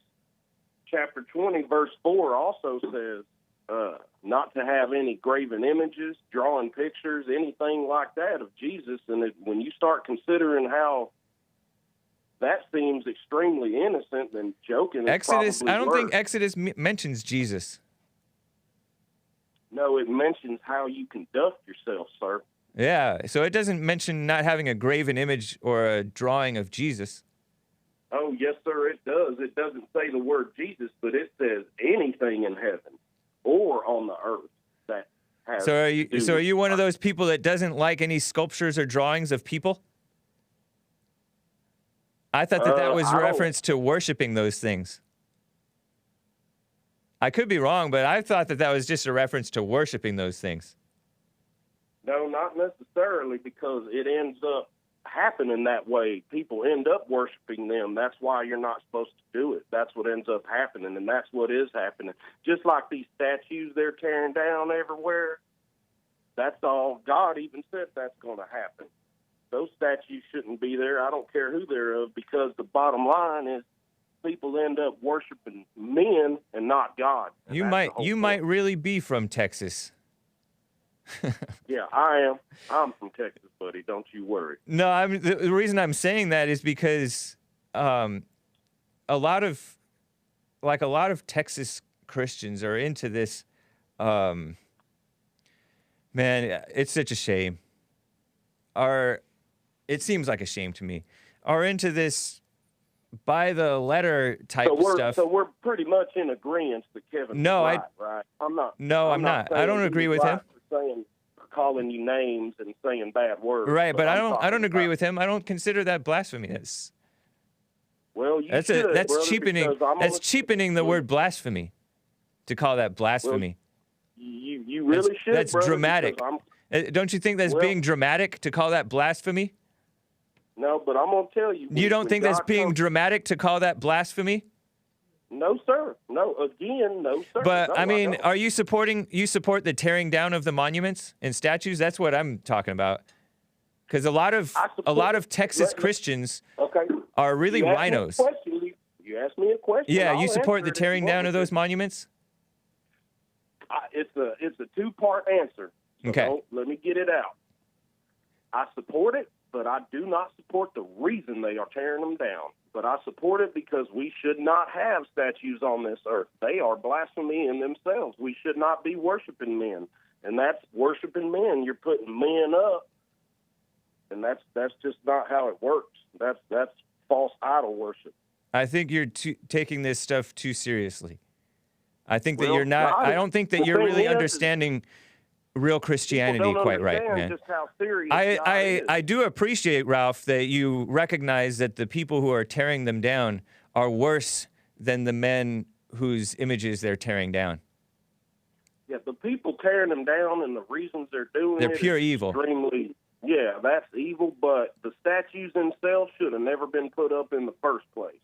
H: chapter 20, verse 4 also says not to have any graven images, drawing pictures, anything like that of Jesus. And when you start considering how that seems extremely innocent, then joking is
A: Exodus,
H: probably
A: I don't
H: worse.
A: think Exodus mentions Jesus.
H: No, it mentions how you conduct yourself, sir.
A: Yeah, so it doesn't mention not having a graven image or a drawing of Jesus.
H: Oh, yes, sir, it does. It doesn't say the word Jesus, but it says anything in heaven or on the earth that has.
A: So are you one of those people that doesn't like any sculptures or drawings of people? I thought that was reference to worshiping those things. I could be wrong, but I thought that was just a reference to worshiping those things.
H: No, not necessarily, because it ends up happening that way. People end up worshiping them. That's why you're not supposed to do it. That's what ends up happening, and that's what is happening. Just like these statues they're tearing down everywhere, that's all. God even said that's going to happen. Those statues shouldn't be there. I don't care who they're of, because the bottom line is people end up worshiping men and not God. And
A: you might really be from Texas.
H: Yeah, I am. I'm from Texas, buddy. Don't you worry.
A: No, the reason I'm saying that is because a lot of Texas Christians are into this. Man, it's such a shame. It seems like a shame to me. Are into this by the letter type stuff.
H: So we're pretty much in agreement that Kevin's right. I'm not.
A: No, I'm not. I don't agree with him.
H: Calling you names and saying bad words.
A: Right, but I don't agree with him. I don't consider that blasphemy.
H: Well,
A: that's cheapening. That's cheapening the word blasphemy. To call that blasphemy.
H: Well, you really should.
A: That's dramatic. Don't you think that's being dramatic to call that blasphemy?
H: No, but I'm gonna tell you.
A: You don't think that's being dramatic to call that blasphemy?
H: No, sir. No, again, no, sir.
A: But
H: no,
A: I mean, are you support the tearing down of the monuments and statues? That's what I'm talking about. Because a lot of Texas Christians are really rhinos.
H: You asked me a question.
A: Yeah, you support the tearing down of those monuments?
H: It's a two-part answer. So
A: okay.
H: Let me get it out. I support it, but I do not support the reason they are tearing them down. But I support it because we should not have statues on this earth. They are blasphemy in themselves. We should not be worshiping men. And that's worshiping men. You're putting men up, and that's just not how it works. That's false idol worship.
A: I think you're taking this stuff too seriously. I think that you're not. I don't think that you're really understanding real Christianity quite right, man.
H: Just how serious
A: I do appreciate, Ralph, that you recognize that the people who are tearing them down are worse than the men whose images they're tearing down.
H: Yeah, the people tearing them down and the reasons they're doing
A: they're pure evil.
H: Yeah, that's evil, but the statues themselves should have never been put up in the first place.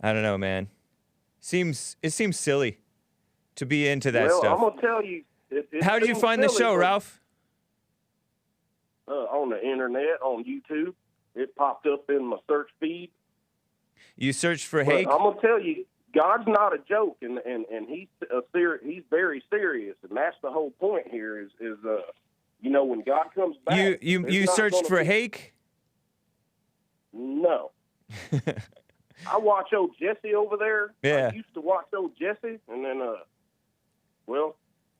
A: I don't know, man. It seems silly to be into that stuff.
H: Well, I'm going to tell you.
A: How did you find the show, Ralph?
H: On the internet, on YouTube. It popped up in my search feed.
A: You searched for Hake?
H: I'm going to tell you, God's not a joke, and he's very serious, and that's the whole point here is when God comes back.
A: You searched for Hake?
H: No. I watch old Jesse over there.
A: Yeah.
H: I used to watch old Jesse, and then,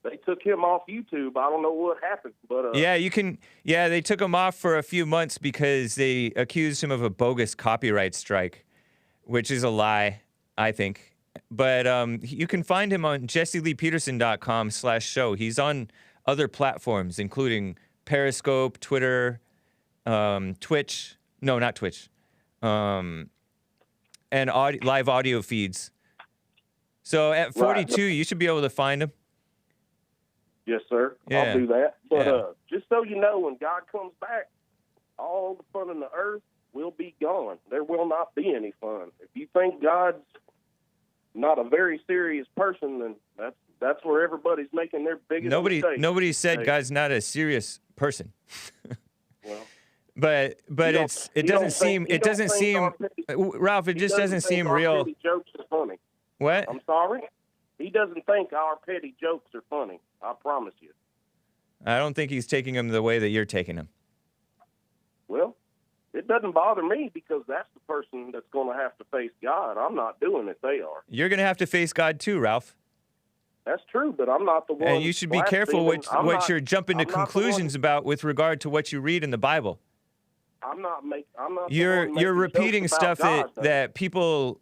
H: they took him off YouTube. I don't know what happened, but
A: they took him off for a few months because they accused him of a bogus copyright strike, which is a lie, I think. But you can find him on jesseleepeterson.com/show. He's on other platforms, including Periscope, Twitter, Twitch. No, not Twitch. And live audio feeds. So at 42, you should be able to find him.
H: Yes, sir.
A: Yeah.
H: I'll do that. But just so you know, when God comes back, all the fun in the earth will be gone. There will not be any fun. If you think God's not a very serious person, then that's where everybody's making their biggest mistake.
A: Nobody said God's not a serious person.
H: Well,
A: but it doesn't seem Ralph, it just doesn't seem real.
H: Petty jokes are funny.
A: What?
H: I'm sorry? He doesn't think our petty jokes are funny. I promise you.
A: I don't think he's taking them the way that you're taking them.
H: Well, it doesn't bother me because that's the person that's going to have to face God. I'm not doing it. They are.
A: You're going to have to face God too, Ralph.
H: That's true, but I'm not the one.
A: And you should be careful what you're jumping to conclusions about with regard to what you read in the Bible.
H: I'm not.
A: You're repeating stuff that people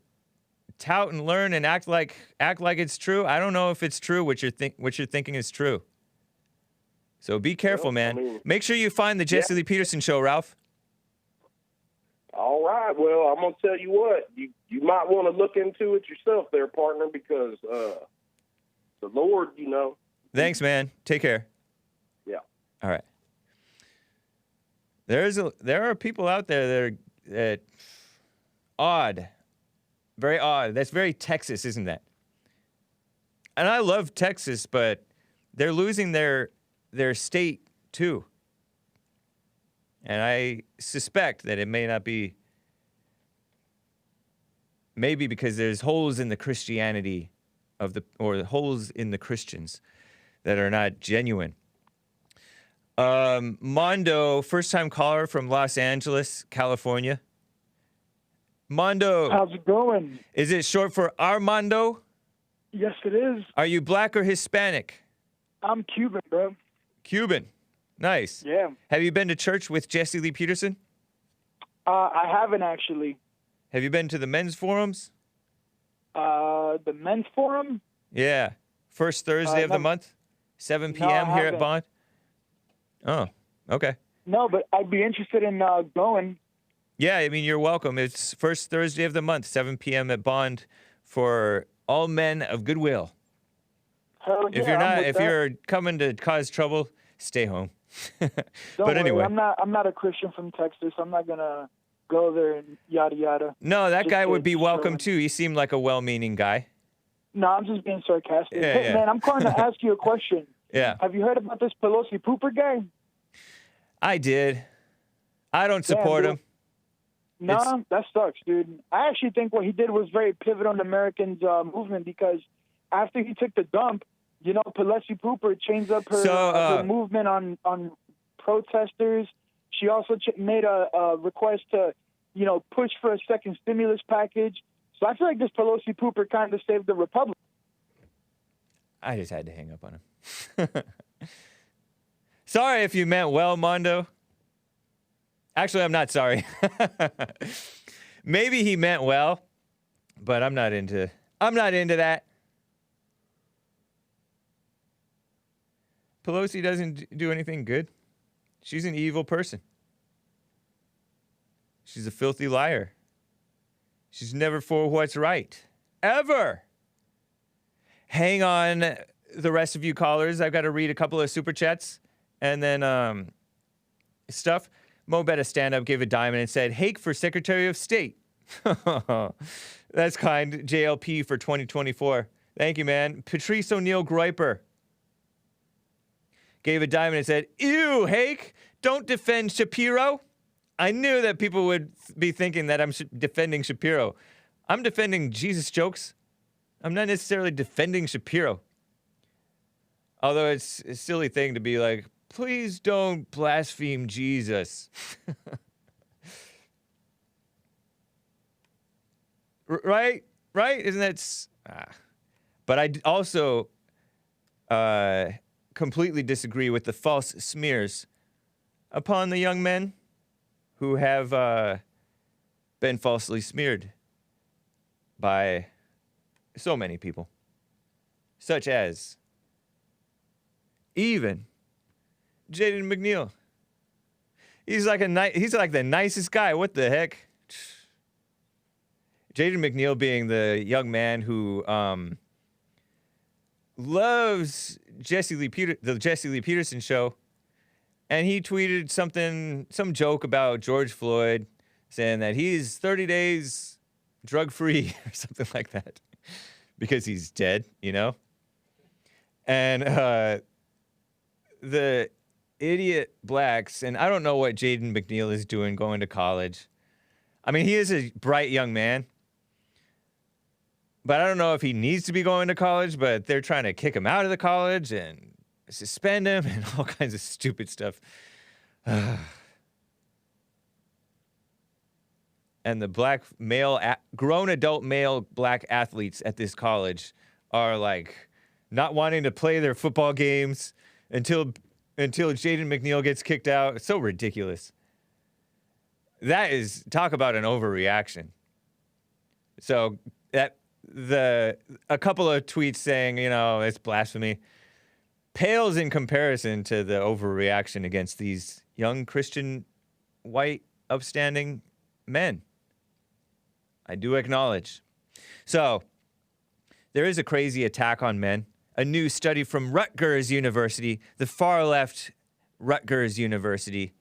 A: tout and learn and act like it's true. I don't know if it's true what you're thinking is true. So be careful, man. Make sure you find the Jesse Lee Peterson show, Ralph.
H: All right. Well, I'm gonna tell you what. You might want to look into it yourself, there, partner, because the Lord,
A: Thanks, man. Take care.
H: Yeah.
A: All right. There are people out there that odd. Very odd. That's very Texas, isn't that? And I love Texas, but they're losing their state too. And I suspect that it may not be, maybe because there's holes in the Christianity or holes in the Christians that are not genuine. Mondo, first-time caller from Los Angeles, California. Mondo.
I: How's it going?
A: Is it short for Armando?
I: Yes, it is.
A: Are you black or Hispanic?
I: I'm Cuban, bro.
A: Cuban. Nice.
I: Yeah.
A: Have you been to church with Jesse Lee Peterson?
I: I haven't, actually.
A: Have you been to the men's forums?
I: The men's forum?
A: Yeah. First Thursday of the month, 7 p.m. here at Bond? Oh, okay.
I: No, but I'd be interested in going.
A: Yeah, I mean, you're welcome. It's first Thursday of the month, 7 p.m. at Bond for all men of goodwill.
I: Hell yeah,
A: if you're coming to cause trouble, stay home.
I: But anyway, I'm not a Christian from Texas. I'm not gonna go there and yada yada.
A: No, that guy would be welcome too. He seemed like a well-meaning guy.
I: No, I'm just being sarcastic.
A: Yeah,
I: hey, man, I'm calling to ask you a question.
A: Yeah.
I: Have you heard about this Pelosi pooper guy?
A: I did. I don't support him.
I: No, that sucks, dude. I actually think what he did was very pivotal in the Americans' movement because after he took the dump, Pelosi Pooper changed up her movement on protesters. She also made a request to, push for a second stimulus package. So I feel like this Pelosi Pooper kind of saved the republic.
A: I just had to hang up on him. Sorry if you meant well, Mondo. Actually, I'm not sorry. Maybe he meant well, but I'm not into that. Pelosi doesn't do anything good. She's an evil person. She's a filthy liar. She's never for what's right. Ever. Hang on, the rest of you callers. I've got to read a couple of super chats, And then stuff. Mo bet a stand-up, gave a diamond, and said, Hake for Secretary of State. That's kind. JLP for 2024. Thank you, man. Patrice O'Neill Groiper gave a diamond and said, ew, Hake, don't defend Shapiro. I knew that people would be thinking that I'm defending Shapiro. I'm defending Jesus jokes. I'm not necessarily defending Shapiro. Although it's a silly thing to be like, please don't blaspheme Jesus. Right? Right? Isn't that... But I also completely disagree with the false smears upon the young men who have been falsely smeared by so many people, such as even Jaden McNeil. He's like the nicest guy. What the heck? Jaden McNeil being the young man who loves the Jesse Lee Peterson show, and he tweeted some joke about George Floyd, saying that he's 30 days drug-free or something like that because he's dead, you know? And the idiot blacks, and I don't know what Jaden McNeil is doing going to college. I mean, he is a bright young man, but I don't know if he needs to be going to college, but they're trying to kick him out of the college and suspend him and all kinds of stupid stuff. And the black male, grown adult male black athletes at this college are like not wanting to play their football games until Jaden McNeil gets kicked out. It's so ridiculous. That is, talk about an overreaction. So a couple of tweets saying, you know, it's blasphemy, pales in comparison to the overreaction against these young Christian, white, upstanding men. I do acknowledge. So, there is a crazy attack on men. A new study from Rutgers University, the far left Rutgers University.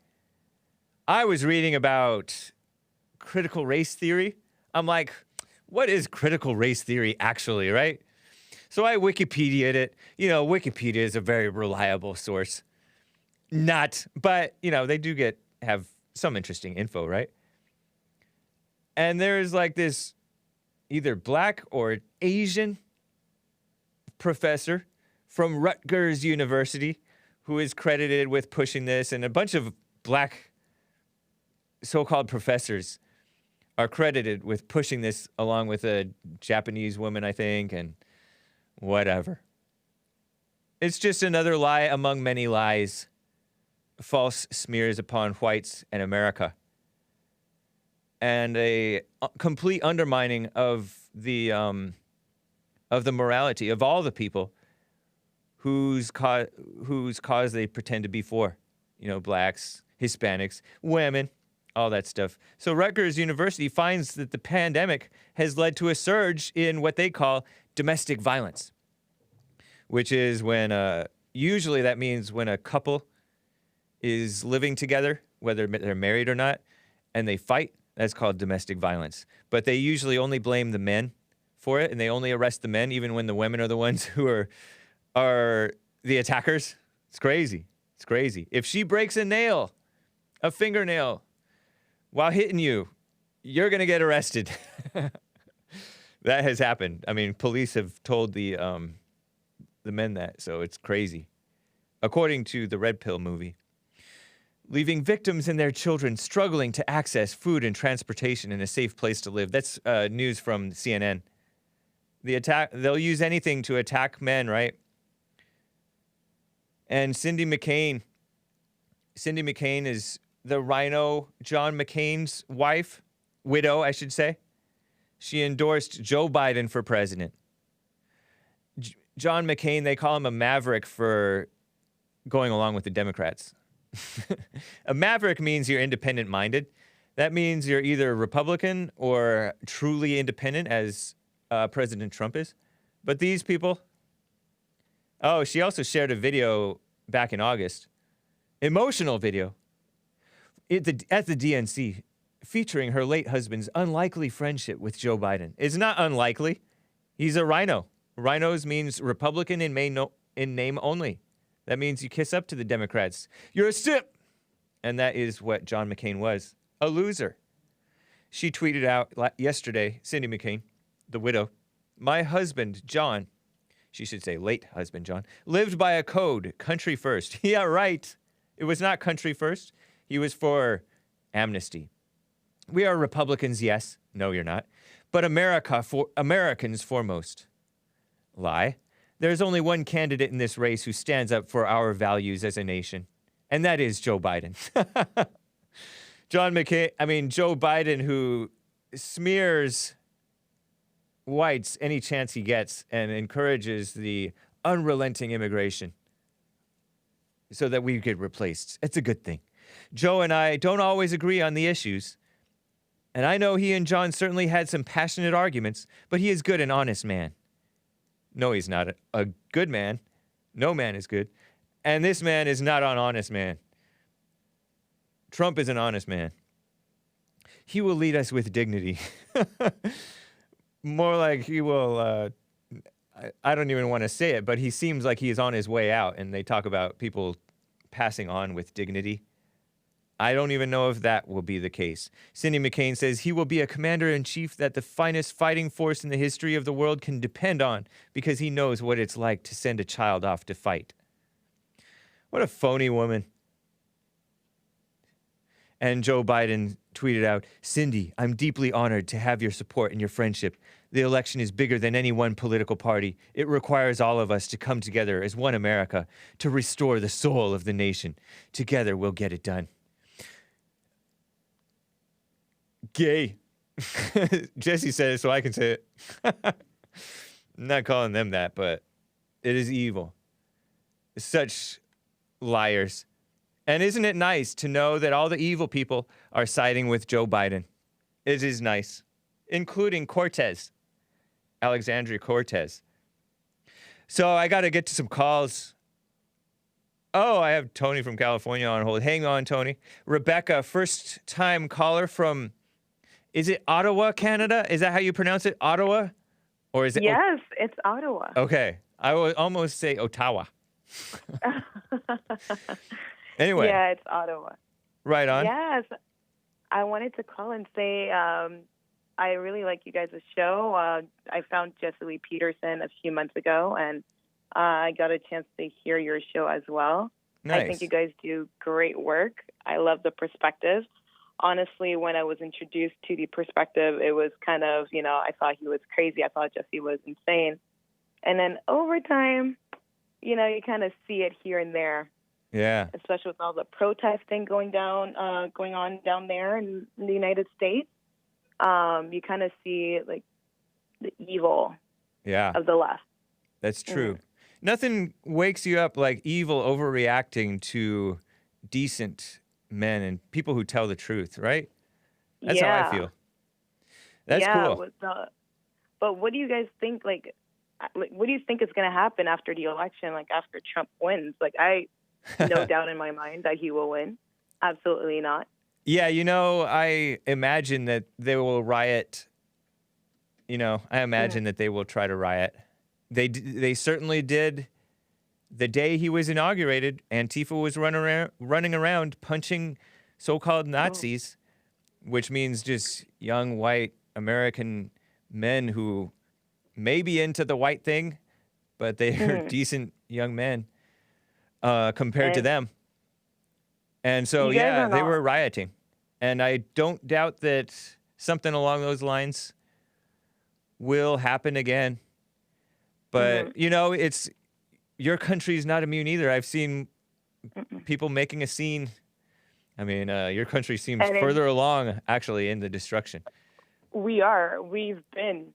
A: I was reading about critical race theory. I'm like, what is critical race theory actually, right? So I Wikipedia'd it. You know, Wikipedia is a very reliable source. But, you know, they do have some interesting info, right? And there's like this either black or Asian professor from Rutgers University who is credited with pushing this, and a bunch of black so-called professors are credited with pushing this along with a Japanese woman, I think, and whatever. It's just another lie among many lies, false smears upon whites and America, and a complete undermining of the morality of all the people whose cause they pretend to be for. You know, blacks, Hispanics, women, all that stuff. So Rutgers University finds that the pandemic has led to a surge in what they call domestic violence, which is when, usually that means when a couple is living together, whether they're married or not, and they fight. That's called domestic violence. But they usually only blame the men for it, and they only arrest the men, even when the women are the ones who are the attackers. It's crazy. It's crazy. If she breaks a fingernail, while hitting you, you're going to get arrested. That has happened. I mean, police have told the men that, so it's crazy. According to the Red Pill movie, leaving victims and their children struggling to access food and transportation in a safe place to live. That's news from CNN. They'll use anything to attack men, right? And Cindy McCain is the Reno John McCain's widow, I should say. She endorsed Joe Biden for president. John McCain, they call him a maverick for going along with the Democrats. A maverick means you're independent-minded. That means you're either Republican or truly independent, as President Trump is. But these people... Oh, she also shared a video back in August emotional video at the DNC featuring her late husband's unlikely friendship with Joe Biden. It's not unlikely. He's a rhino. Rhinos means Republican in name only. That means you kiss up to the Democrats. You're a sip. And that is what John McCain was, a loser. She tweeted out yesterday, Cindy McCain, the widow, my husband, John, she should say late husband, John, lived by a code, country first. Yeah, right. It was not country first. He was for amnesty. We are Republicans, yes. No, you're not. But Americans foremost. Lie. There's only one candidate in this race who stands up for our values as a nation, and that is Joe Biden. Joe Biden, who smears whites any chance he gets and encourages the unrelenting immigration so that we get replaced. It's a good thing. Joe and I don't always agree on the issues, and I know he and John certainly had some passionate arguments, but he is good and honest man. No, he's not a good man. No man is good. And this man is not an honest man. Trump is an honest man. He will lead us with dignity. More like he will, I don't even want to say it, but he seems like he is on his way out, and they talk about people passing on with dignity. I don't even know if that will be the case. Cindy McCain says he will be a commander-in-chief that the finest fighting force in the history of the world can depend on because he knows what it's like to send a child off to fight. What a phony woman. And Joe Biden tweeted out, Cindy, I'm deeply honored to have your support and your friendship. The election is bigger than any one political party. It requires all of us to come together as one America to restore the soul of the nation. Together, we'll get it done. Gay. Jesse said it, so I can say it. I'm not calling them that, but it is evil. Such liars. And isn't it nice to know that all the evil people are siding with Joe Biden? It is nice, including Cortez, Alexandria Cortez. So I got to get to some calls. Oh, I have Tony from California on hold. Hang on, Tony. Rebecca, first-time caller from, is it Ottawa, Canada? Is that how you pronounce it? Ottawa? Or is it?
J: Yes, it's Ottawa.
A: Okay. I would almost say Ottawa. Anyway.
J: Yeah, it's Ottawa.
A: Right on.
J: Yes. I wanted to call and say I really like you guys' show. I found Jesse Lee Peterson a few months ago, and I got a chance to hear your show as well.
A: Nice.
J: I think you guys do great work. I love the perspective. Honestly, when I was introduced to the perspective, it was kind of, I thought he was crazy. I thought Jesse was insane. And then over time, you kind of see it here and there.
A: Yeah.
J: Especially with all the protesting going on down there in the United States. You kind of see like the evil of the left.
A: That's true. Nothing wakes you up like evil overreacting to decent men and people who tell the truth, right? That's how I feel. That's cool.
J: But what do you guys think, like what do you think is going to happen after the election, like after Trump wins? Like, I no doubt in my mind that he will win. Absolutely not.
A: Yeah, I imagine that they will riot. I imagine that they will try to riot. They certainly did. The day he was inaugurated, Antifa was running around punching so-called Nazis, which means just young white American men who may be into the white thing, but they are decent young men compared to them. And so, they were rioting. And I don't doubt that something along those lines will happen again. But, it's your country's not immune either. I've seen people making a scene. I mean, your country seems further along, actually, in the destruction.
J: We've been,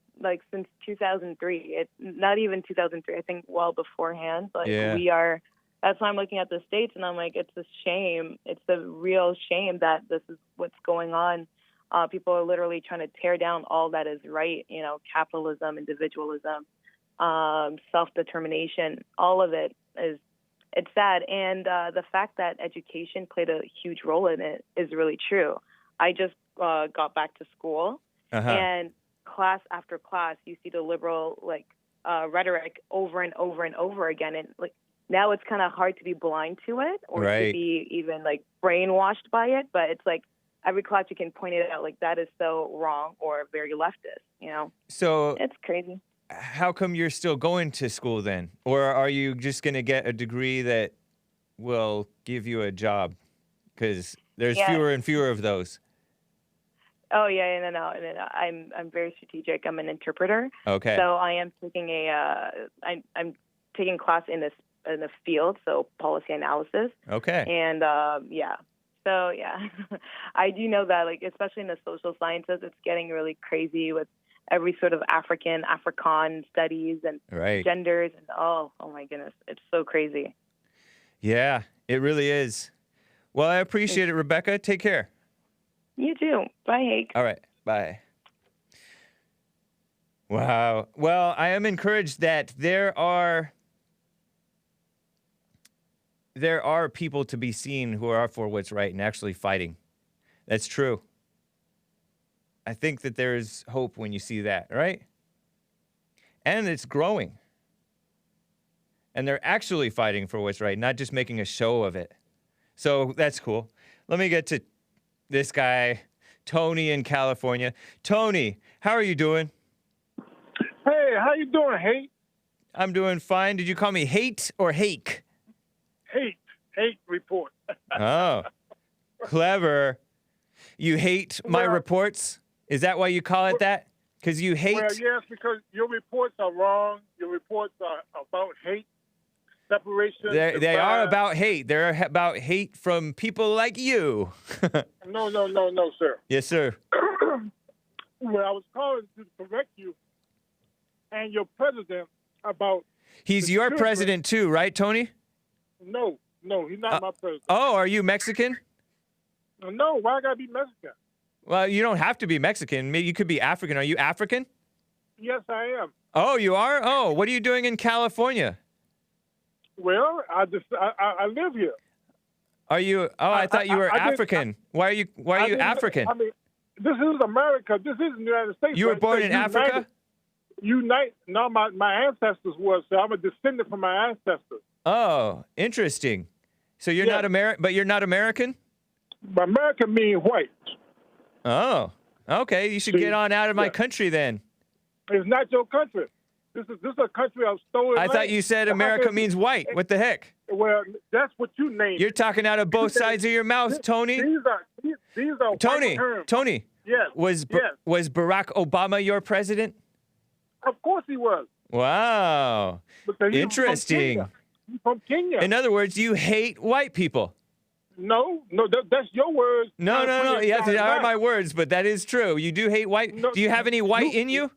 J: since 2003. It's not even 2003. I think well beforehand. We are. That's why I'm looking at the States, and I'm like, it's a shame. It's a real shame that this is what's going on. People are literally trying to tear down all that is right, capitalism, individualism, self-determination. All of it is it's sad. And the fact that education played a huge role in it is really true. I just got back to school, and class after class, you see the liberal rhetoric over and over and over again. And like now, it's kind of hard to be blind to it or to be even like brainwashed by it. But it's like every class you can point it out, like that is so wrong or very leftist. You know,
A: so
J: it's crazy.
A: How come you're still going to school then, or are you just going to get a degree that will give you a job? Because there's fewer and fewer of those.
J: Oh yeah, no. I'm very strategic. I'm an interpreter.
A: Okay.
J: So I am taking I'm taking class in the field, so policy analysis.
A: Okay.
J: And so I do know that, like, especially in the social sciences, it's getting really crazy with every sort of African studies and genders, and oh my goodness, it's so crazy.
A: Yeah, it really is. Well, I appreciate it, Rebecca. Take care.
J: You too. Bye, Hake.
A: All right. Bye. Wow. Well, I am encouraged that there are people to be seen who are for what's right and actually fighting. That's true. I think that there's hope when you see that, right? And it's growing. And they're actually fighting for what's right, not just making a show of it. So that's cool. Let me get to this guy, Tony in California. Tony, how are you doing?
K: Hey, how you doing, Hake?
A: I'm doing fine. Did you call me Hate or Hake?
K: Hake Report.
A: Oh, clever. You hate my reports? Is that why you call it that? Because you hate?
K: Well, yes, because your reports are wrong. Your reports are about hate, separation.
A: They are about hate. They're about hate from people like you.
K: No, sir.
A: Yes, sir.
K: Well, I was calling to correct you and your president about...
A: He's your president too, right, Tony?
K: No, he's not my president.
A: Oh, are you Mexican?
K: No, why I gotta be Mexican?
A: Well, you don't have to be Mexican. Maybe you could be African. Are you African?
K: Yes, I am.
A: Oh, you are? Oh, what are you doing in California?
K: Well, I live here.
A: Are you? Oh, I thought you were African. Why are you African?
K: I mean, this is America. This is the United States.
A: You were born in Africa?
K: No, my ancestors were, so I'm a descendant from my ancestors.
A: Oh, interesting. So you're not American, but you're not American?
K: American means white.
A: Oh, okay. You should get on out of my country then.
K: It's not your country. This is a country of stolen land.
A: I thought you said America means white. What the heck?
K: Well, that's what you named.
A: You're talking out of both sides of your mouth, Tony.
K: These are
A: Tony.
K: white terms.
A: Tony.
K: Yes.
A: Was Barack Obama your president?
K: Of course he was.
A: Wow. Interesting.
K: He's from Kenya.
A: In other words, you hate white people.
K: No, that's your words.
A: No. Yes, they are my words, but that is true. You do hate white. Do you have any white in you?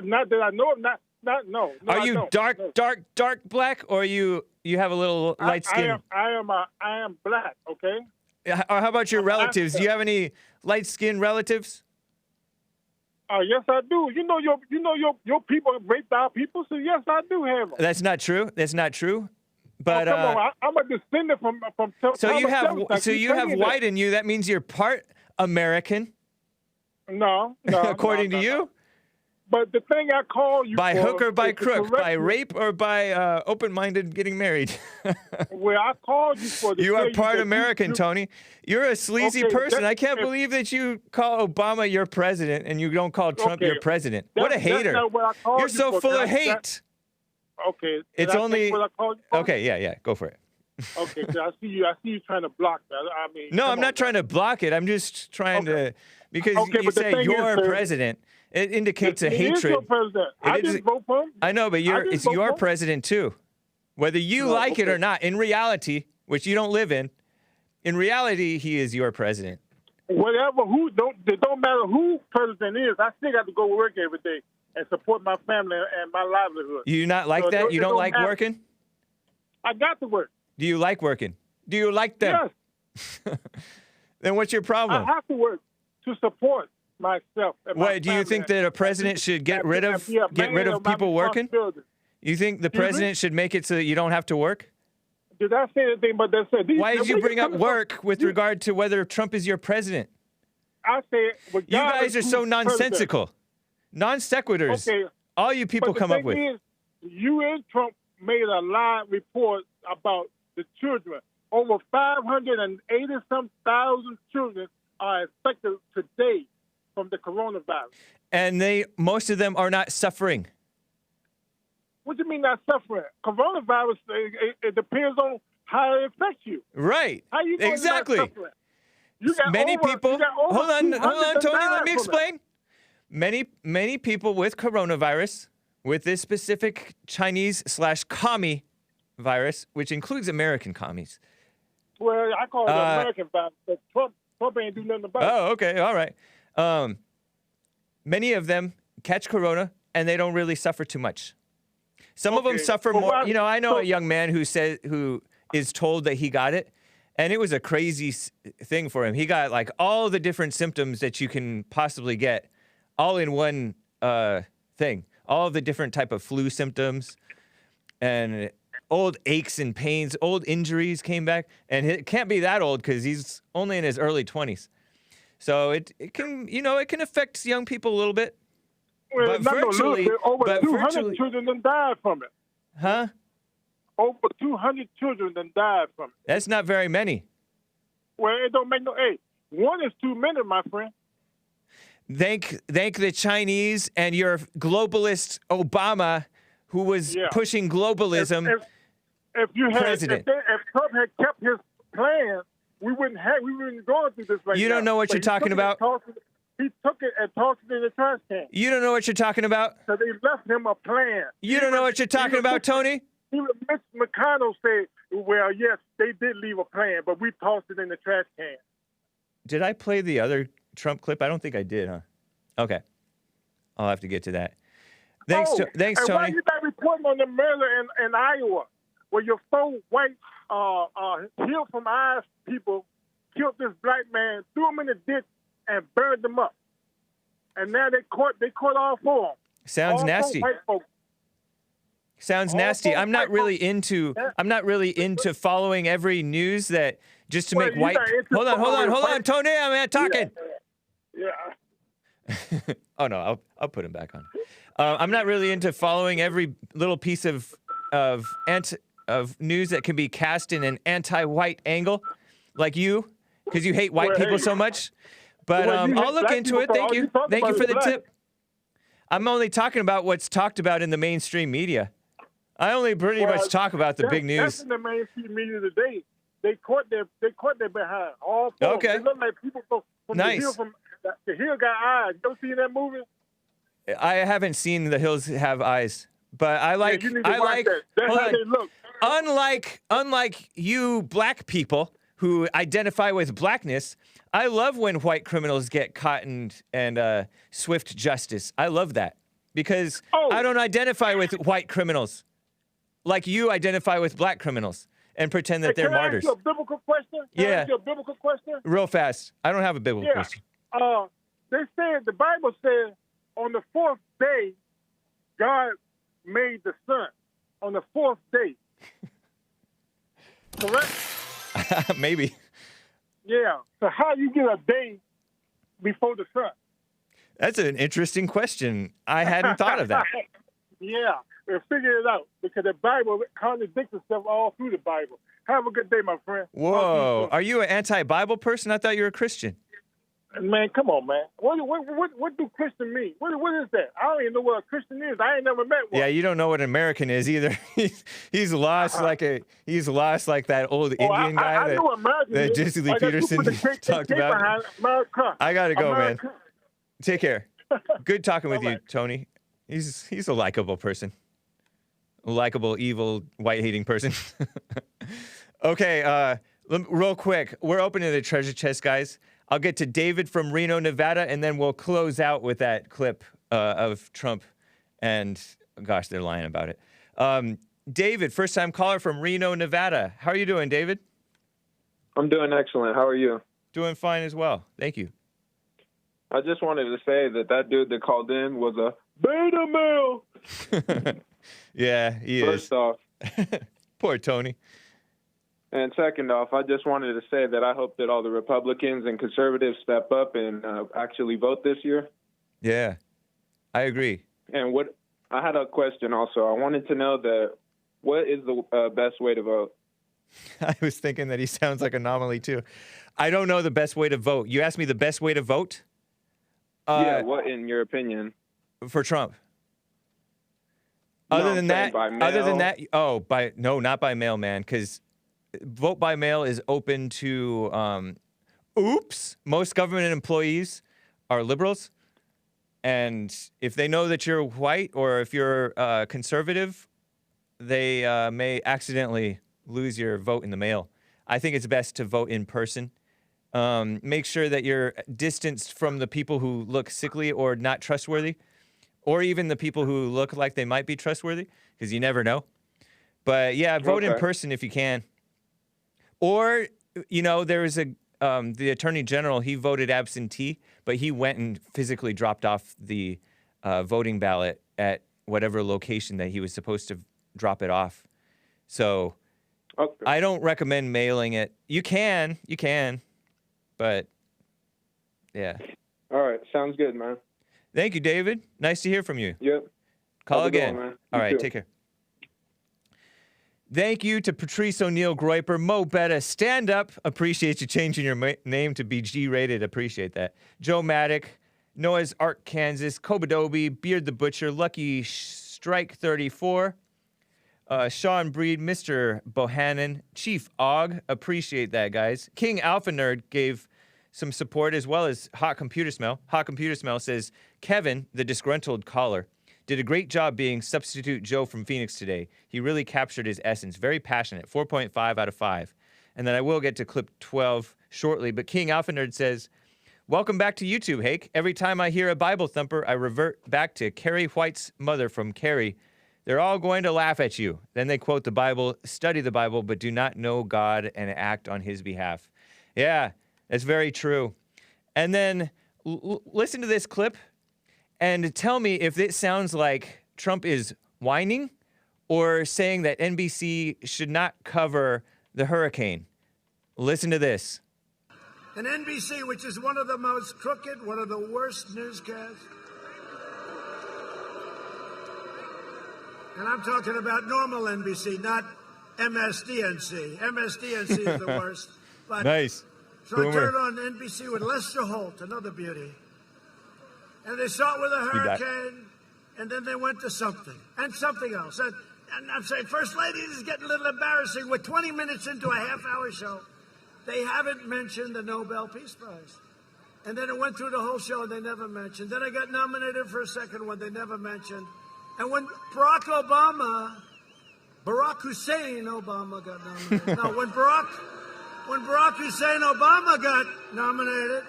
K: Not that I know of. No.
A: Are you dark black, or you have a little light skin?
K: I am black. Okay.
A: Or how about your relatives? Do you have any light skinned relatives?
K: Yes, I do. You know your people raped our people, so yes, I do have them.
A: That's not true. But
K: come on, I'm a descendant from.
A: So you have white in you. That means you're part American.
K: No.
A: According to you.
K: But the thing I call you
A: by hook or by crook, by rape or by open-minded getting married.
K: Well, I called you for.
A: You are part American, Tony. You're a sleazy person. I can't believe that you call Obama your president and you don't call Trump your president. What a hater! You're so full of hate.
K: Okay.
A: It's only. Okay, yeah, go for it.
K: Okay, I see you trying to block that. I mean.
A: No, I'm not trying to block it. I'm just trying to because you say you're president. It indicates a hatred.
K: Is your president. I didn't vote for him.
A: I know, but it's your president too. Whether you like it or not, in reality, which you don't live in reality, he is your president.
K: Whatever, it don't matter who president is. I still got to go to work every day and support my family and my livelihood.
A: You not like that? You don't like working?
K: I got to work.
A: Do you like working? Do you like them?
K: Yes.
A: Then what's your problem?
K: I have to work to support myself. And
A: do you think that a president should get rid of people working? You think the president should make it so that you don't have to work?
K: Did I say anything about that?
A: Why did you bring up work with regard to whether Trump is your president?
K: I said,
A: you guys are so nonsensical. Non sequiturs.
K: Okay.
A: All you people come up with.
K: Is, you and Trump made a live report about the children. Over 580-some thousand children are infected today from the coronavirus.
A: And most of them are not suffering.
K: What do you mean not suffering? Coronavirus, it depends on how it affects you.
A: Right.
K: How you know
A: exactly.
K: Not suffering? You got
A: many people. Hold on, Tony. Let me explain.
K: It.
A: Many people with coronavirus, with this specific Chinese/commie virus, which includes American commies.
K: Well, I call it American virus, but Trump ain't do nothing about it.
A: Oh, okay, all right. Many of them catch corona, and they don't really suffer too much. Some of them suffer more. I know a young man who is told that he got it, and it was a crazy thing for him. He got like all the different symptoms that you can possibly get, all in one thing. All the different type of flu symptoms, and old aches and pains, old injuries came back, and it can't be that old because he's only in his early 20s. So it can affect young people a little bit.
K: Well,
A: but virtually,
K: over 200 children done died from it.
A: Huh?
K: Over 200 children done died from it.
A: That's not very many.
K: Well, it don't make no. Hey, one is too many, my friend.
A: Thank the Chinese and your globalist Obama, who was pushing globalism.
K: If
A: president.
K: If Trump had kept his plan, we wouldn't go through this right now.
A: You don't know what you're talking about.
K: He took it and tossed it in the trash can.
A: You don't know what you're talking about.
K: So they left him a plan.
A: You don't know what you're talking about, Tony.
K: Even Mitch McConnell said, "Well, yes, they did leave a plan, but we tossed it in the trash can."
A: Did I play the other Trump clip? I don't think I did, huh? Okay. I'll have to get to that. Thanks, Tony.
K: And why you not reporting on the murder in Iowa, where your 4 white Hill from Eyes people killed this black man, threw him in the ditch, and burned them up. And now they caught all 4 of them.
A: Sounds
K: all
A: nasty.
K: 4 white folks.
A: Sounds nasty. I'm not really into following every news that just to make white. Hold on, Tony. I'm talking.
K: Yeah.
A: Oh no, I'll put him back on. I'm not really into following every little piece of news that can be cast in an anti-white angle, like you, because you hate white people so much. But I'll look into it. Thank you for the tip. I'm only talking about what's talked about in the mainstream media. I only pretty much talk about the big news.
K: That's in the mainstream media today. They caught their behind. All 4.
A: Okay.
K: They look like people from
A: nice.
K: The Hill got eyes. You see that movie?
A: I haven't seen The Hills Have Eyes, but I like.
K: Yeah, you need to watch that. That's how they look.
A: Unlike you black people who identify with blackness, I love when white criminals get caught and swift justice. I love that because I don't identify with white criminals like you identify with black criminals and pretend that they're martyrs.
K: Can I ask you a biblical question? Can I ask you a biblical question?
A: Real fast. I don't have a biblical question.
K: They said, the Bible says, on the 4th day, God made the sun. On the 4th day. Correct?
A: Maybe.
K: Yeah. So how you get a day before the sun?
A: That's an interesting question. I hadn't thought of that.
K: Yeah. We'll figure it out because the Bible contradicts itself all through the Bible. Have a good day, my friend.
A: Whoa. Are you an anti-Bible person? I thought you were a Christian.
K: Man, come on, man. What do Christian mean? What is that? I don't even know what a Christian is. I ain't never met one.
A: Yeah, you don't know what an American is either. he's lost like that old Indian guy
K: I know American
A: that Jesse Lee Peterson talked about. I gotta go, man. Take care. Good talking with you, Tony. He's a likable person. A likable, evil, white-hating person. Okay, real quick. We're opening the treasure chest, guys. I'll get to David from Reno, Nevada, and then we'll close out with that clip of Trump. And, gosh, they're lying about it. David, first-time caller from Reno, Nevada. How are you doing, David?
L: I'm doing excellent. How are you?
A: Doing fine as well. Thank you.
L: I just wanted to say that dude that called in was a beta male.
A: Yeah, he
L: First off.
A: Poor Tony.
L: And second off, I just wanted to say that I hope that all the Republicans and conservatives step up and actually vote this year.
A: Yeah, I agree.
L: And I had a question also. I wanted to know what is the best way to vote?
A: I was thinking that he sounds like Anomaly, too. I don't know the best way to vote. You asked me the best way to vote?
L: Yeah, what in your opinion?
A: For Trump.
L: No,
A: Other than that,
L: mail.
A: not by mail, man, because vote by mail is open to, most government employees are liberals. And if they know that you're white or if you're conservative, they may accidentally lose your vote in the mail. I think it's best to vote in person. Make sure that you're distanced from the people who look sickly or not trustworthy, or even the people who look like they might be trustworthy, because you never know. But yeah, vote in person if you can. Or, there was the Attorney General, he voted absentee, but he went and physically dropped off the voting ballot at whatever location that he was supposed to drop it off. So I don't recommend mailing it. You can, but yeah.
L: All right, sounds good, man.
A: Thank you, David. Nice to hear from you.
L: Yep.
A: Call again.
L: Going, man.
A: All right,
L: too.
A: take care. Thank you to Patrice O'Neill Groiper, Mo Betta, Stand Up. Appreciate you changing your name to be G-rated. Appreciate that. Joe Maddock, Noah's Ark, Kansas, Kobadobi, Beard the Butcher, Lucky Strike 34, Sean Breed, Mr. Bohannon, Chief Og. Appreciate that, guys. King Alpha Nerd gave some support, as well as Hot Computer Smell. Hot Computer Smell says, Kevin, the disgruntled caller, did a great job being Substitute Joe from Phoenix today. He really captured his essence. Very passionate. 4.5 out of 5. And then I will get to clip 12 shortly. But King Alpha Nerd says, welcome back to YouTube, Hake. Every time I hear a Bible thumper, I revert back to Carrie White's mother from Carrie. They're all going to laugh at you. Then they quote the Bible, study the Bible, but do not know God and act on his behalf. Yeah, that's very true. And then listen to this clip and tell me if it sounds like Trump is whining or saying that NBC should not cover the hurricane. Listen to this.
G: And NBC, which is one of the most crooked, one of the worst newscasts. And I'm talking about normal NBC, not MSDNC. MSDNC is the worst. But
A: nice.
G: So I turned on NBC with Lester Holt, another beauty. And they start with a hurricane, and then they went to something, and something else. And I'm saying, First Lady, this is getting a little embarrassing. We're 20 minutes into a half-hour show. They haven't mentioned the Nobel Peace Prize. And then it went through the whole show, and they never mentioned. Then I got nominated for a second one they never mentioned. And when Barack Hussein Obama got nominated. No, when Barack Hussein Obama got nominated,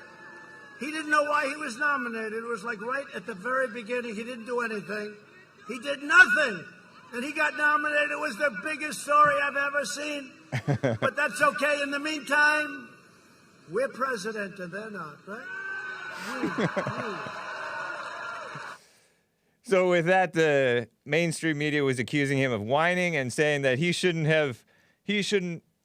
G: he didn't know why he was nominated. It was like right at the very beginning. He didn't do anything. He did nothing. And he got nominated. It was the biggest story I've ever seen. But that's okay. In the meantime, we're president and they're not, right?
A: So with that, the mainstream media was accusing him of whining and saying that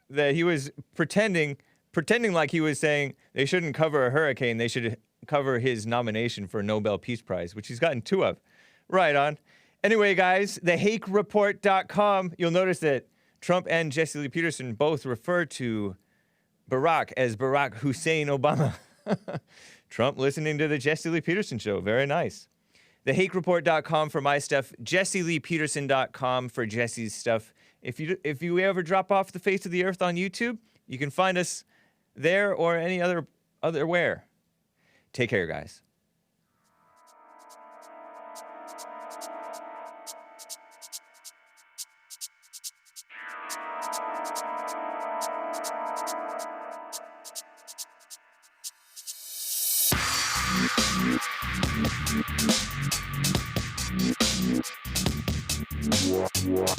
A: that he was pretending like he was saying they shouldn't cover a hurricane, they should cover his nomination for a Nobel Peace Prize, which he's gotten 2 of. Right on. Anyway, guys, the HakeReport.com, you'll notice that Trump and Jesse Lee Peterson both refer to Barack as Barack Hussein Obama. Trump listening to the Jesse Lee Peterson show. Very nice. The HakeReport.com for my stuff. JesseLeePeterson.com for Jesse's stuff. If you ever drop off the face of the earth on YouTube, you can find us there or any other where. Take care, guys.
B: What?